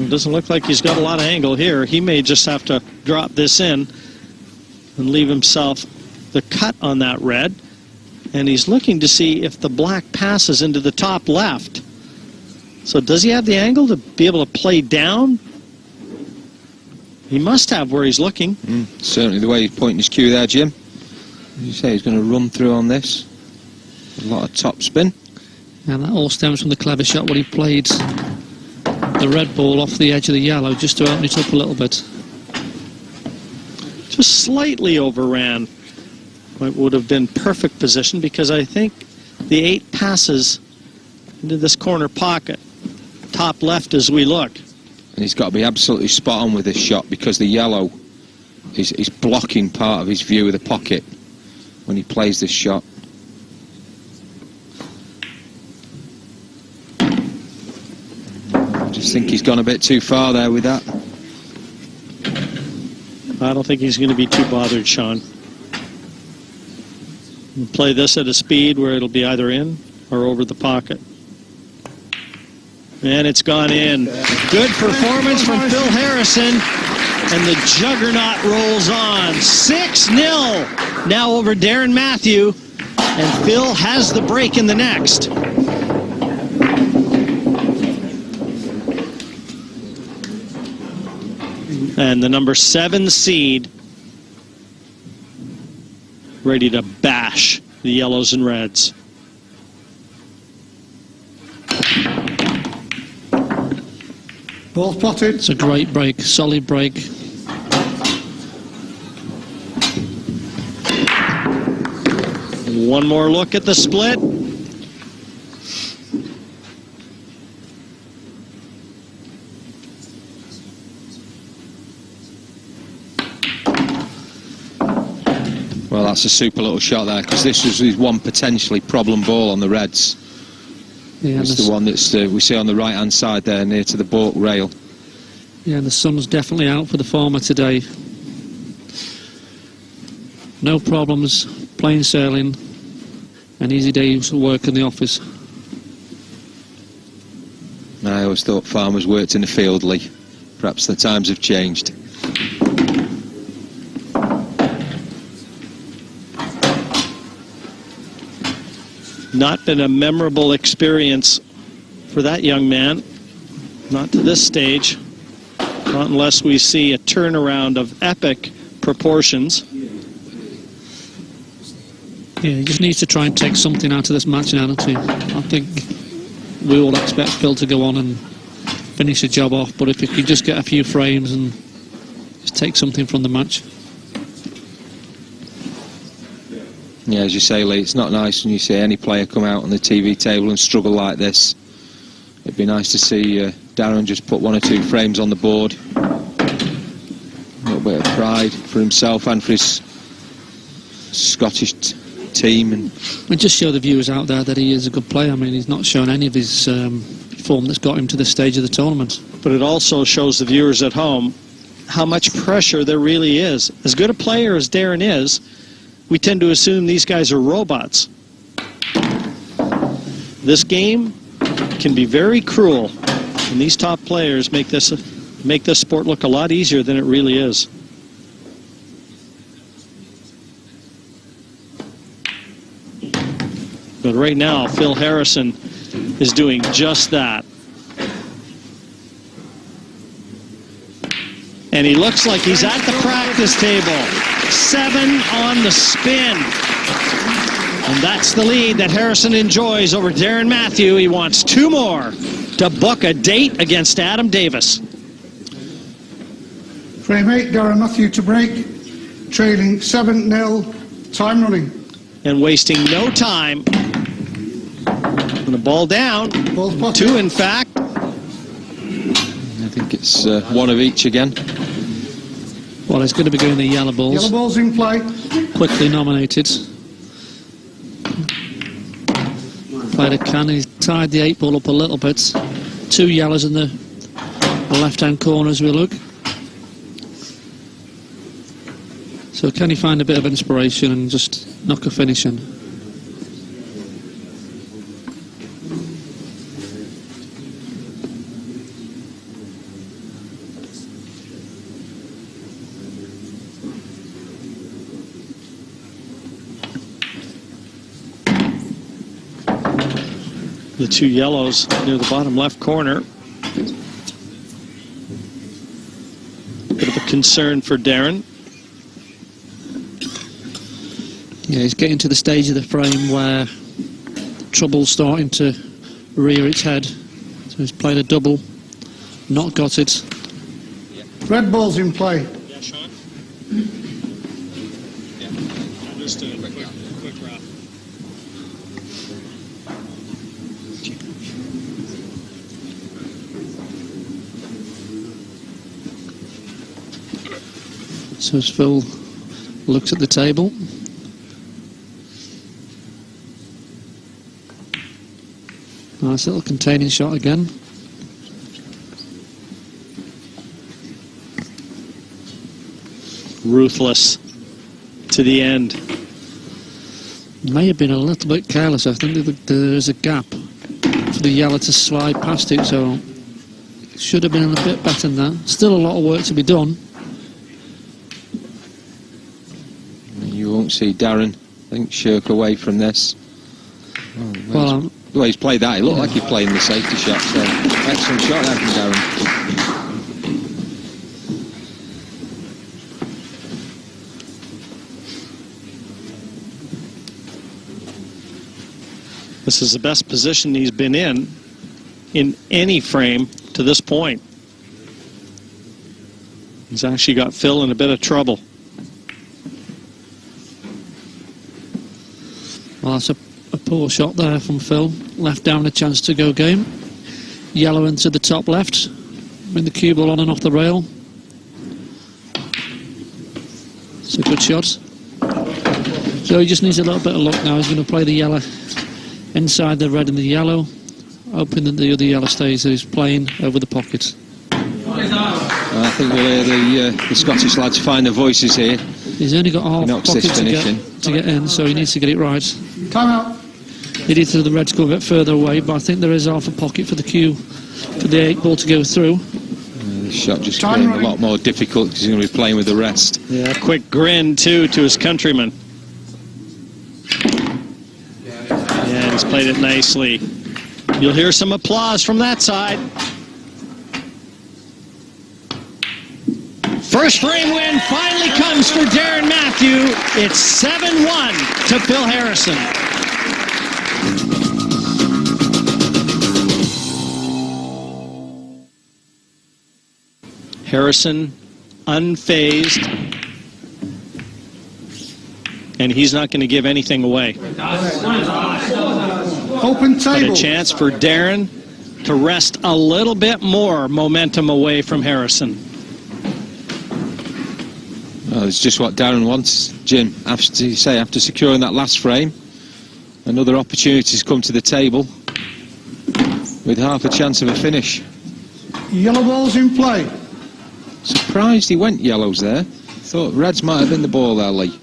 Doesn't look like he's got a lot of angle here. He may just have to drop this in and leave himself the cut on that red. And he's looking to see if the black passes into the top left. So does he have the angle to be able to play down? He must have where he's looking. Certainly the way he's pointing his cue there, Jim. As you say, he's going to run through on this. A lot of top spin. And that all stems from the clever shot where he played the red ball off the edge of the yellow just to open it up a little bit. Just slightly overran what would have been perfect position, because I think the 8 passes into this corner pocket, top left as we look. And he's got to be absolutely spot on with this shot, because the yellow is blocking part of his view of the pocket when he plays this shot. I just think he's gone a bit too far there with that. I don't think he's going to be too bothered, Sean. We'll play this at a speed where it'll be either in or over the pocket. And it's gone in. Good performance from Phil Harrison. And the juggernaut rolls on. 6-0 now over Darren Matthew. And Phil has the break in the next. And the number 7 seed ready to bash the yellows and reds. Ball spotted. It's a great break, solid break. One more look at the split. Well, that's a super little shot there, because this was his one potentially problem ball on the reds. Yeah, it's the one that's we see on the right hand side there near to the baulk rail. Yeah, the sun's definitely out for the former today. No problems, plain sailing, an easy day's work in the office. I always thought farmers worked in the field, Lee. Perhaps the times have changed. Not been a memorable experience for that young man. Not to this stage. Not unless we see a turnaround of epic proportions. Yeah, he just needs to try and take something out of this match now, doesn't he? I think we all expect Phil to go on and finish the job off, but if he could just get a few frames and just take something from the match. Yeah, as you say, Lee, it's not nice when you see any player come out on the TV table and struggle like this. It'd be nice to see Darren just put 1 or 2 frames on the board. A little bit of pride for himself and for his Scottish team. And just show the viewers out there that he is a good player. I mean, he's not shown any of his form that's got him to this stage of the tournament. But it also shows the viewers at home how much pressure there really is. As good a player as Darren is, we tend to assume these guys are robots. This game can be very cruel, and these top players make this sport look a lot easier than it really is. But right now, Phil Harrison is doing just that. And he looks like he's at the practice table. 7 on the spin. And that's the lead that Harrison enjoys over Darren Matthew. He wants 2 more to book a date against Adam Davis. Frame 8, Darren Matthew to break. Trailing 7-0. Time running. And wasting no time. And the ball down. Ball spotted. 2, in fact. I think it's 1 of each again. Well, it's going to be going the yellow balls. Yellow balls in play. Quickly nominated. Played a can, he's tied the 8 ball up a little bit. 2 yellows in the left-hand corner as we look. So can he find a bit of inspiration and just knock a finish in? The two yellows near the bottom left corner. Bit of a concern for Darren. Yeah, he's getting to the stage of the frame where trouble's starting to rear its head. So he's played a double, not got it. Red ball's in play. Yeah, Sean? Yeah. Just a quick wrap. So as Phil looks at the table, nice little containing shot again. Ruthless to the end. May have been a little bit careless. I think there's a gap for the yellow to slide past it, so should have been a bit better than that. Still a lot of work to be done. You won't see Darren, I think, shirk away from this. Oh, Well, the way he's played that, it looked like he's playing the safety shot, so excellent shot there from Darren. This is the best position he's been in any frame to this point. He's actually got Phil in a bit of trouble. well, that's a poor shot there from Phil. Left down a chance to go game. Yellow into the top left. Bring the cue ball on and off the rail. It's a good shot. So he just needs a little bit of luck now. He's going to play the yellow inside the red and the yellow, hoping that the other yellow stays. He's playing over the pocket. I think we'll hear the Scottish lads find their voices here. He's only got half Knocks pocket this to get in, so he needs to get it right. Time out. He needs the reds go a bit further away, but I think there is half a pocket for the cue for the 8 ball to go through. This shot just getting a lot more difficult because he's going to be playing with the rest. Yeah, quick grin too to his countryman. Yeah, he's played it nicely. You'll hear some applause from that side. First frame win finally comes for Darren Matthew. It's 7-1 to Phil Harrison. Harrison unfazed, and he's not going to give anything away. Open But table. a chance for Darren to wrest a little bit more momentum away from Harrison. Well, it's just what Darren wants, Jim. After securing that last frame, another opportunity's come to the table with half a chance of a finish. Yellow ball's in play. Surprised he went yellows there. Thought reds might have been the ball there, Lee.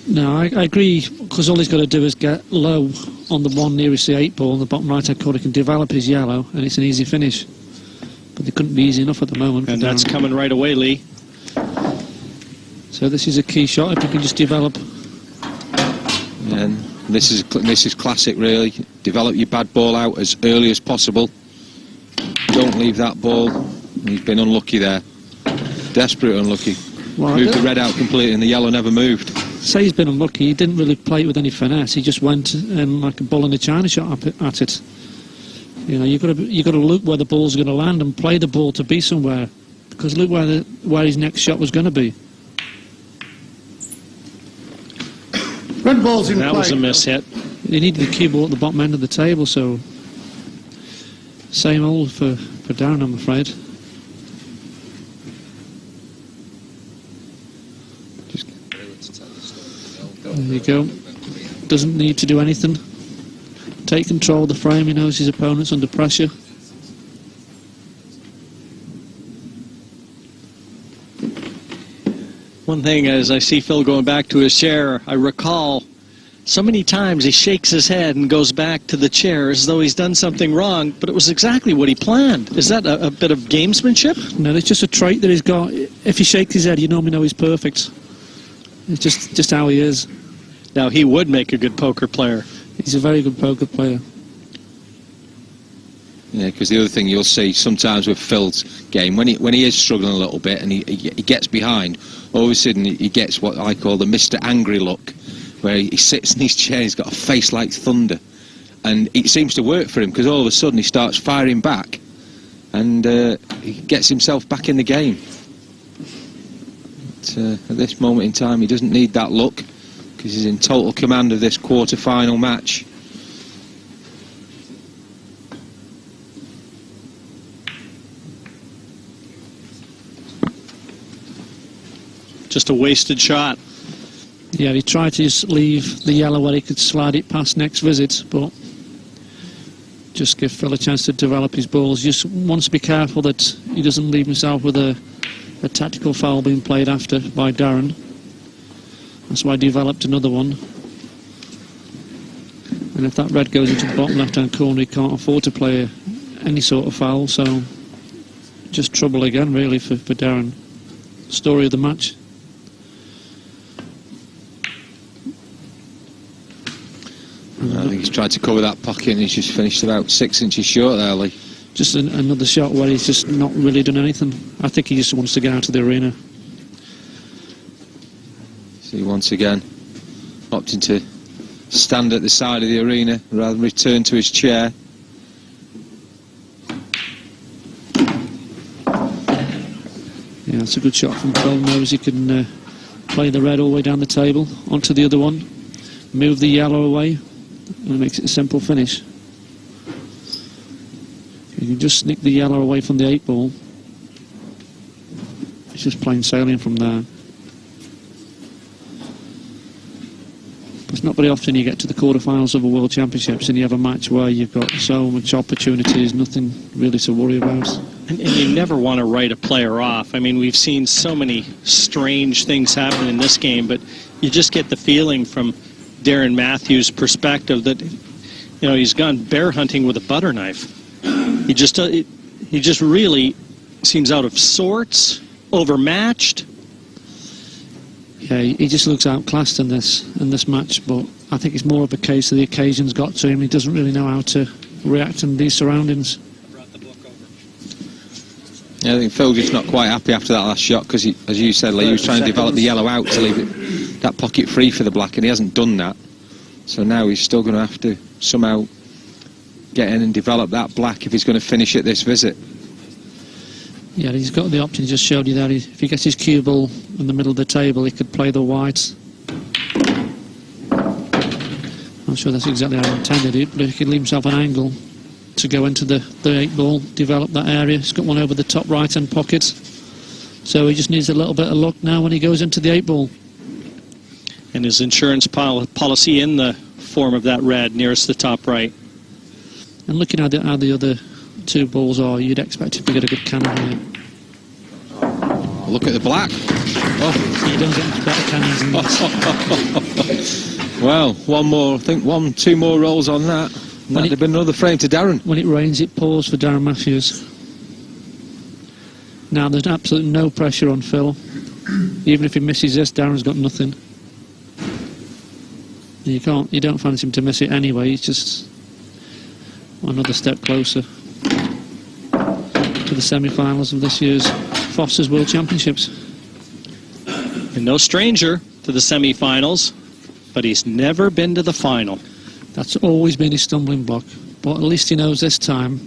No, I agree, because all he's got to do is get low on the one nearest the 8 ball in the bottom right-hand corner. He can develop his yellow, and it's an easy finish. But it couldn't be easy enough at the moment. And that's coming right away, Lee. So this is a key shot if you can just develop. And this is classic, really. Develop your bad ball out as early as possible. Don't leave that ball. He's been unlucky there. Desperate unlucky. Well, Moved the red out completely and the yellow never moved. Say he's been unlucky. He didn't really play it with any finesse. He just went like a bull in a china shot at it. You know, you've got to look where the ball's going to land and play the ball to be somewhere, because look where his next shot was going to be. Red ball's in play. That was a miss hit. He needed the cue ball at the bottom end of the table, so same old for Darren, I'm afraid. There you go. Doesn't need to do anything. Take control of the frame. He knows his opponent's under pressure. One thing, as I see Phil going back to his chair, I recall so many times he shakes his head and goes back to the chair as though he's done something wrong, but it was exactly what he planned. Is that a bit of gamesmanship? No, it's just a trait that he's got. If he shakes his head, you normally know he's perfect. It's just how he is. Now, he would make a good poker player. He's a very good poker player. Yeah, because the other thing you'll see sometimes with Phil's game, when he is struggling a little bit and he gets behind, all of a sudden he gets what I call the Mr. Angry look, where he sits in his chair, he's got a face like thunder. And it seems to work for him, because all of a sudden he starts firing back and he gets himself back in the game. But, at this moment in time, he doesn't need that look, because he's in total command of this quarter-final match. Just a wasted shot. Yeah, he tried to just leave the yellow where he could slide it past next visit, but just give Phil a chance to develop his balls. Just wants to be careful that he doesn't leave himself with a tactical foul being played after by Darren. That's why I developed another one. And if that red goes into the bottom left-hand corner, he can't afford to play any sort of foul, so just trouble again, really, for Darren. Story of the match. I think he's tried to cover that pocket and he's just finished about 6 inches short there, Lee. Just another shot where he's just not really done anything. I think he just wants to get out of the arena. See, once again, opting to stand at the side of the arena rather than return to his chair. Yeah, it's a good shot from Phil. Knows he can play the red all the way down the table onto the other one, move the yellow away, and it makes it a simple finish. You can just sneak the yellow away from the 8 ball. It's just plain sailing from there. It's not very often you get to the quarterfinals of a World Championships and you have a match where you've got so much opportunities, nothing really to worry about. And you never want to write a player off. I mean, we've seen so many strange things happen in this game, but you just get the feeling from Darren Matthews' perspective that, you know, he's gone bear hunting with a butter knife. He just really seems out of sorts, overmatched. Yeah, he just looks outclassed in this match, but I think it's more of a case of the occasion's got to him. He doesn't really know how to react in these surroundings. Yeah, I think Phil's just not quite happy after that last shot, because, as you said, Lee, he was trying to develop the yellow out to leave that pocket free for the black, and he hasn't done that. So now he's still going to have to somehow get in and develop that black if he's going to finish at this visit. Yeah, he's got the option. He just showed you that if he gets his cue ball in the middle of the table, he could play the whites. Not sure that's exactly how he intended it, but if he could leave himself an angle to go into the 8 ball, develop that area. He's got one over the top right-hand pocket. So he just needs a little bit of luck now when he goes into the 8 ball. And his insurance policy in the form of that red nearest the top right. And looking at how the other 2 balls are, you'd expect him to get a good cannon here. Look at the black. Oh, you don't get much better cannons than this. Well, one more, I think 2 more rolls on that. That'd have been another frame to Darren. When it rains, it pours for Darren Matthews. Now there's absolutely no pressure on Phil. Even if he misses this, Darren's got nothing. You don't fancy him to miss it anyway. He's just another step closer to the semi-finals of this year's Foster's World Championships. And no stranger to the semi-finals, but he's never been to the final. That's always been his stumbling block, but at least he knows this time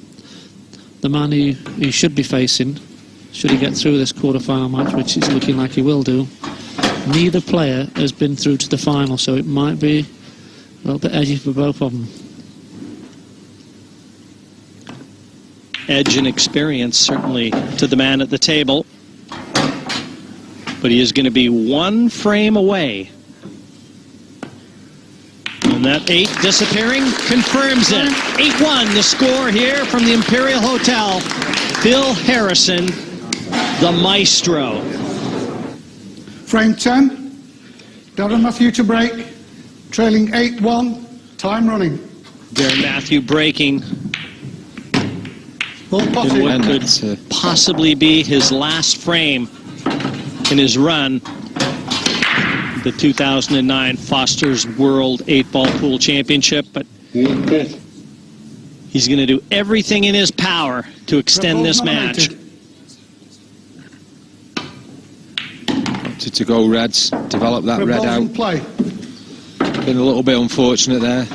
the man he should be facing, should he get through this quarter-final match, which is looking like he will do. Neither player has been through to the final, so it might be a little bit edgy for both of them. Edge and experience certainly to the man at the table, but he is going to be 1 frame away. And that 8 disappearing confirms it. 8-1 the score here from the Imperial Hotel. Phil Harrison, the maestro. Frame 10. Darren Matthew to break, trailing 8-1, time running. Darren Matthew breaking Ball in potted. what could possibly be his last frame in his run. The 2009 Foster's World 8-Ball Pool Championship, but he's going to do everything in his power to extend this match. To go Reds, develop that red out. Play. Been a little bit unfortunate there.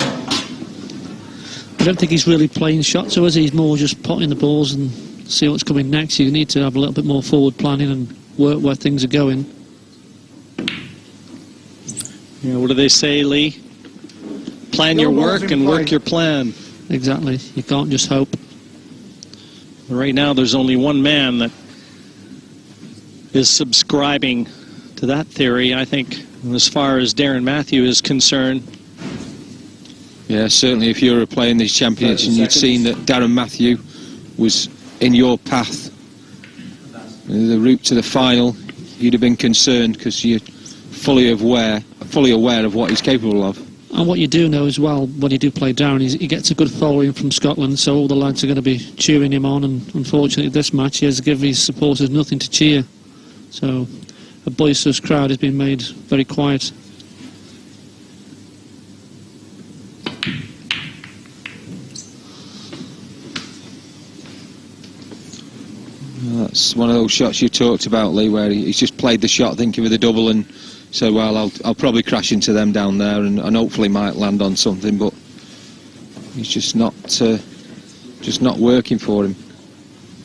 I don't think he's really playing shots, so is he? He's more just potting the balls and see what's coming next. You need to have a little bit more forward planning and work where things are going. You know, what do they say, Lee? Plan your work and work your plan. Exactly. You can't just hope. Right now, there's only one man that is subscribing to that theory, I think, as far as Darren Matthew is concerned. Yeah, certainly if you were playing these championships and you'd seen that Darren Matthew was in your path, the route to the final, you'd have been concerned because you're fully aware of what he's capable of. And what you do know as well, when you do play Darren, he gets a good following from Scotland, so all the lads are going to be cheering him on, and unfortunately this match he has to give his supporters nothing to cheer. So a boisterous crowd has been made very quiet. That's one of those shots you talked about, Lee, where he's just played the shot thinking of the double and said, well, I'll probably crash into them down there and hopefully might land on something, but he's just not working for him.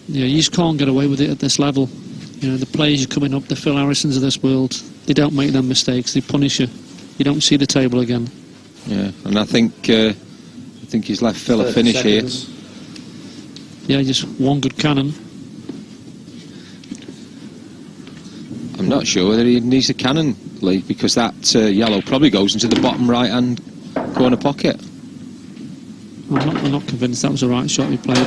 Yeah, you just can't get away with it at this level. You know, the players are coming up, the Phil Harrisons of this world, they don't make them mistakes, they punish you. You don't see the table again. Yeah, and I think he's left Phil a finish here. Yeah, just one good cannon. I'm not sure whether he needs a cannon, Lee, because that yellow probably goes into the bottom right-hand corner pocket. I'm not convinced that was the right shot he played.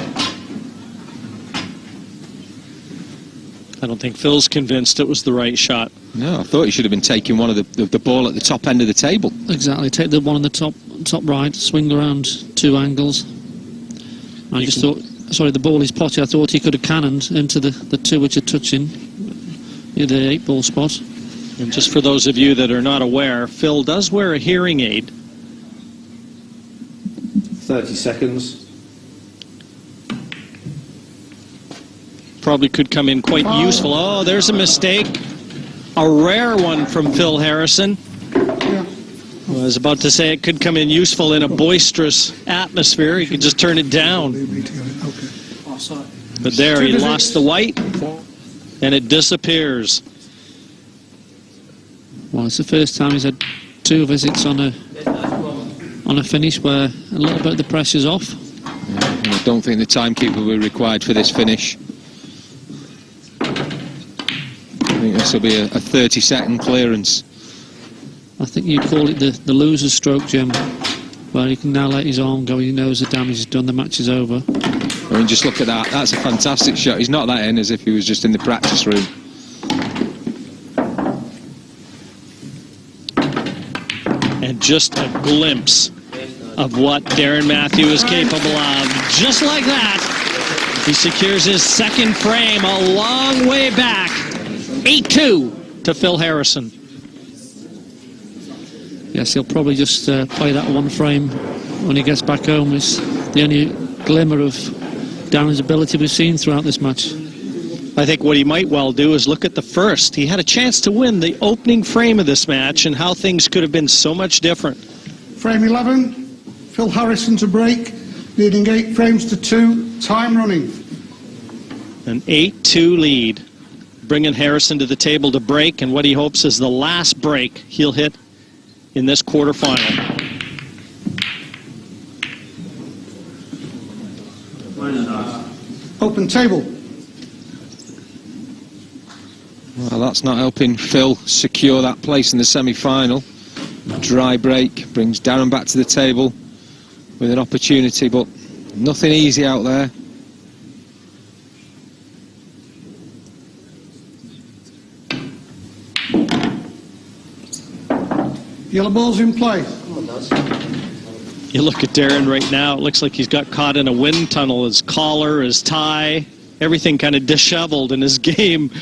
I don't think Phil's convinced it was the right shot. No, I thought he should have been taking one of the ball at the top end of the table. Exactly, take the one on the top right, swing around 2 angles. I just thought, sorry, the ball is potty. I thought he could have cannoned into the 2 which are touching, near the 8-ball spot. And just for those of you that are not aware, Phil does wear a hearing aid. 30 seconds. Probably could come in quite useful. Oh, there's a mistake. A rare one from Phil Harrison. I was about to say it could come in useful in a boisterous atmosphere. He could just turn it down. But there, he lost the white, and it disappears. Well, it's the first time he's had 2 visits on a finish where a little bit of the pressure's off. Yeah, and I don't think the timekeeper will be required for this finish. I think this will be a 30-second clearance. I think you call it the loser's stroke, Jim, where he can now let his arm go. He knows the damage is done, the match is over. I mean, just look at that. That's a fantastic shot. He's not that in as if he was just in the practice room. And just a glimpse of what Darren Matthew is capable of. Just like that, he secures his second frame a long way back. 8-2 to Phil Harrison. Yes, he'll probably just play that one frame when he gets back home. It's the only glimmer of Darren's ability we've seen throughout this match. I think what he might well do is look at the first. He had a chance to win the opening frame of this match and how things could have been so much different. Frame 11, Phil Harrison to break, leading 8 frames to 2, time running. An 8-2 lead, bringing Harrison to the table to break, and what he hopes is the last break he'll hit in this quarterfinal. Open table. Well, that's not helping Phil secure that place in the semi-final. Dry break brings Darren back to the table with an opportunity, but nothing easy out there. Yellow ball's in play. You look at Darren right now, it looks like he's got caught in a wind tunnel. His collar, his tie, everything kind of disheveled, and his game's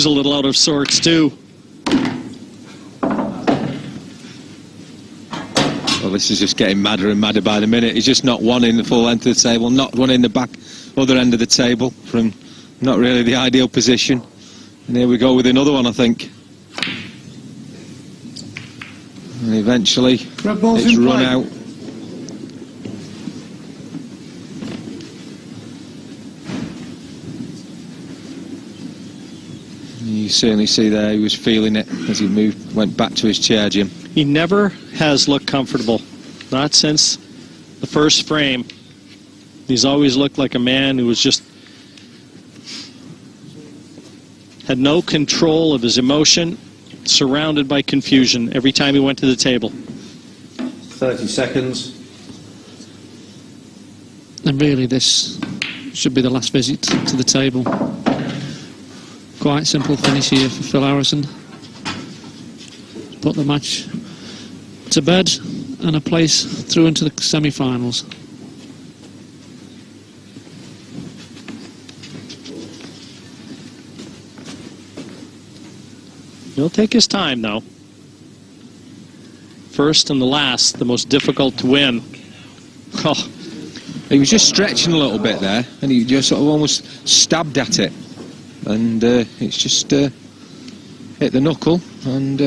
a little out of sorts too. Well, this is just getting madder and madder by the minute. He's just not one in the full length of the table, not one in the back, other end of the table, from not really the ideal position. And here we go with another one, I think. And eventually, Red ball's it's in run play. out. You certainly see there he was feeling it as he went back to his chair, Jim. He never has looked comfortable, not since the first frame. He's always looked like a man who was just had no control of his emotion, surrounded by confusion every time he went to the table. 30 seconds. And really, this should be the last visit to the table. Quite simple finish here for Phil Harrison. Put the match to bed and a place through into the semi-finals. He'll take his time, though. First and the last, the most difficult to win. Oh. He was just stretching a little bit there, and he just sort of almost stabbed at it. And it's just hit the knuckle and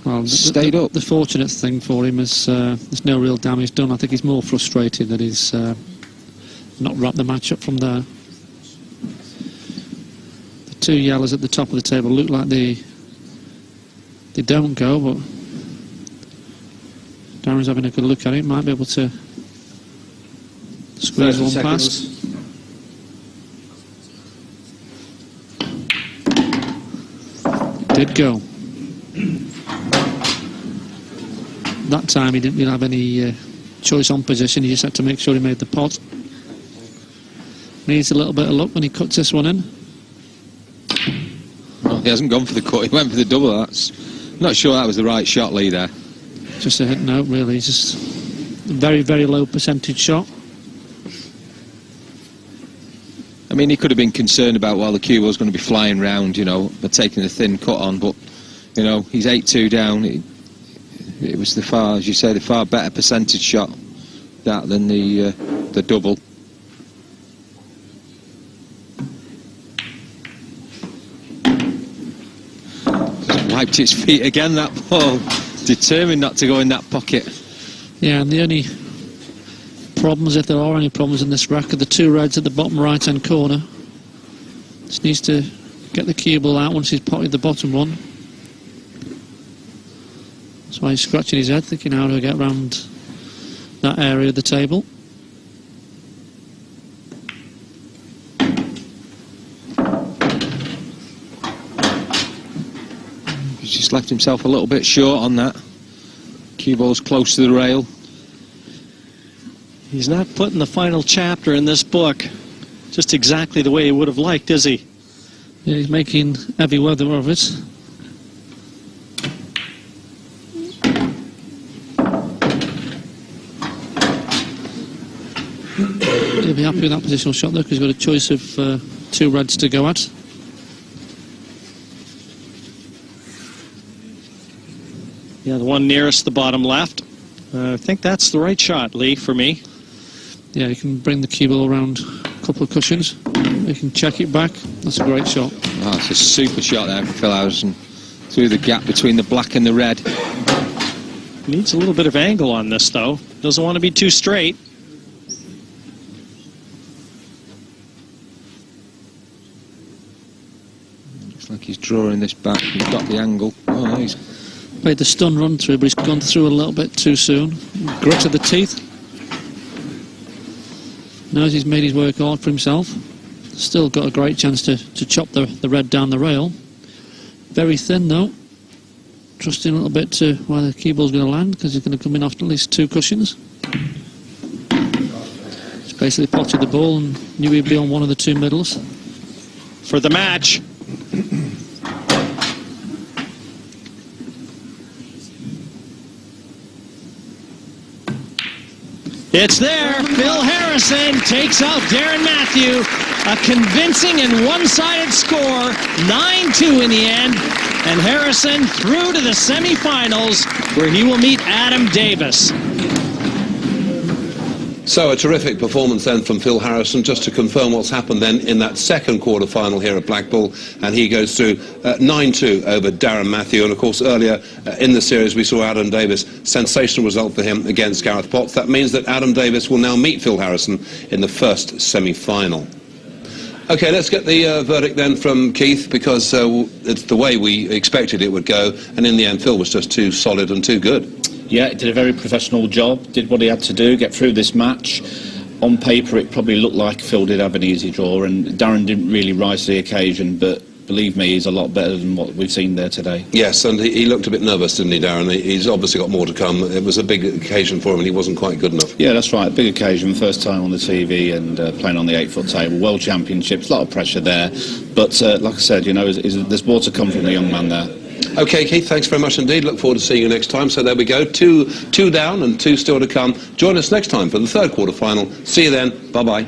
Well, stayed up. The fortunate thing for him is there's no real damage done. I think he's more frustrated that he's not wrapped the match up from there. The two yellows at the top of the table look like they don't go, but Darren's having a good look at it. Might be able to squeeze one past. Did go. That time he didn't really have any choice on position. He just had to make sure he made the pot. Needs a little bit of luck when he cuts this one in. Well, he hasn't gone for the cut, he went for the double. Not sure that was the right shot, Lee, there. Just a hit note, really. Just a very, very low percentage shot. I mean, he could have been concerned about, well, the cue was going to be flying round, you know, but taking the thin cut on, but, you know, he's 8-2 down. It was the far, as you say, the far better percentage shot, that than the double. Just wiped its feet again, that ball. Determined not to go in that pocket. Yeah, and the only problems, if there are any problems in this rack, are the two reds at the bottom right-hand corner. Just needs to get the cue ball out once he's potted the bottom one. That's why he's scratching his head, thinking how to get around that area of the table. He's just left himself a little bit short on that. Cue ball's close to the rail. He's not putting the final chapter in this book just exactly the way he would have liked, is he? Yeah, he's making heavy weather of it. He'll be happy with that positional shot though, because he's got a choice of two reds to go at. Yeah, the one nearest the bottom left. I think that's the right shot, Lee, for me. Yeah, you can bring the cue ball around a couple of cushions. You can check it back. That's a great shot. Oh, it's a super shot there for Phil Harrison. Through the gap between the black and the red. Needs a little bit of angle on this, though. Doesn't want to be too straight. Looks like he's drawing this back. He's got the angle. Oh, he's Played the stun run through, but he's gone through a little bit too soon. Gritted the teeth. Knows he's made his work hard for himself. Still got a great chance to chop the red down the rail. Very thin though. Trusting a little bit to where the cue ball's going to land, because he's going to come in off at least two cushions. Just basically potted the ball and knew he'd be on one of the two middles. For the match. It's there. Phil Harrison takes out Darren Matthew. A convincing and one-sided score, 9-2 in the end. And Harrison through to the semifinals, where he will meet Adam Davis. So a terrific performance then from Phil Harrison, just to confirm what's happened then in that second quarter-final here at Blackpool, and he goes through 9-2 over Darren Matthew. And of course earlier in the series we saw Adam Davis, sensational result for him against Gareth Potts. That means that Adam Davis will now meet Phil Harrison in the first semi-final. Okay, let's get the verdict then from Keith, because it's the way we expected it would go, and in the end Phil was just too solid and too good. Yeah, he did a very professional job, did what he had to do, get through this match. On paper, it probably looked like Phil did have an easy draw, and Darren didn't really rise to the occasion, but believe me, he's a lot better than what we've seen there today. Yes, and he looked a bit nervous, didn't he, Darren? He's obviously got more to come. It was a big occasion for him, and he wasn't quite good enough. Yeah, that's right, big occasion, first time on the TV and playing on the 8-foot table, World Championships, a lot of pressure there, but like I said, you know, there's more to come from the young man there. Okay, Keith, thanks very much indeed. Look forward to seeing you next time. So there we go, two down and two still to come. Join us next time for the third quarter final. See you then. Bye-bye.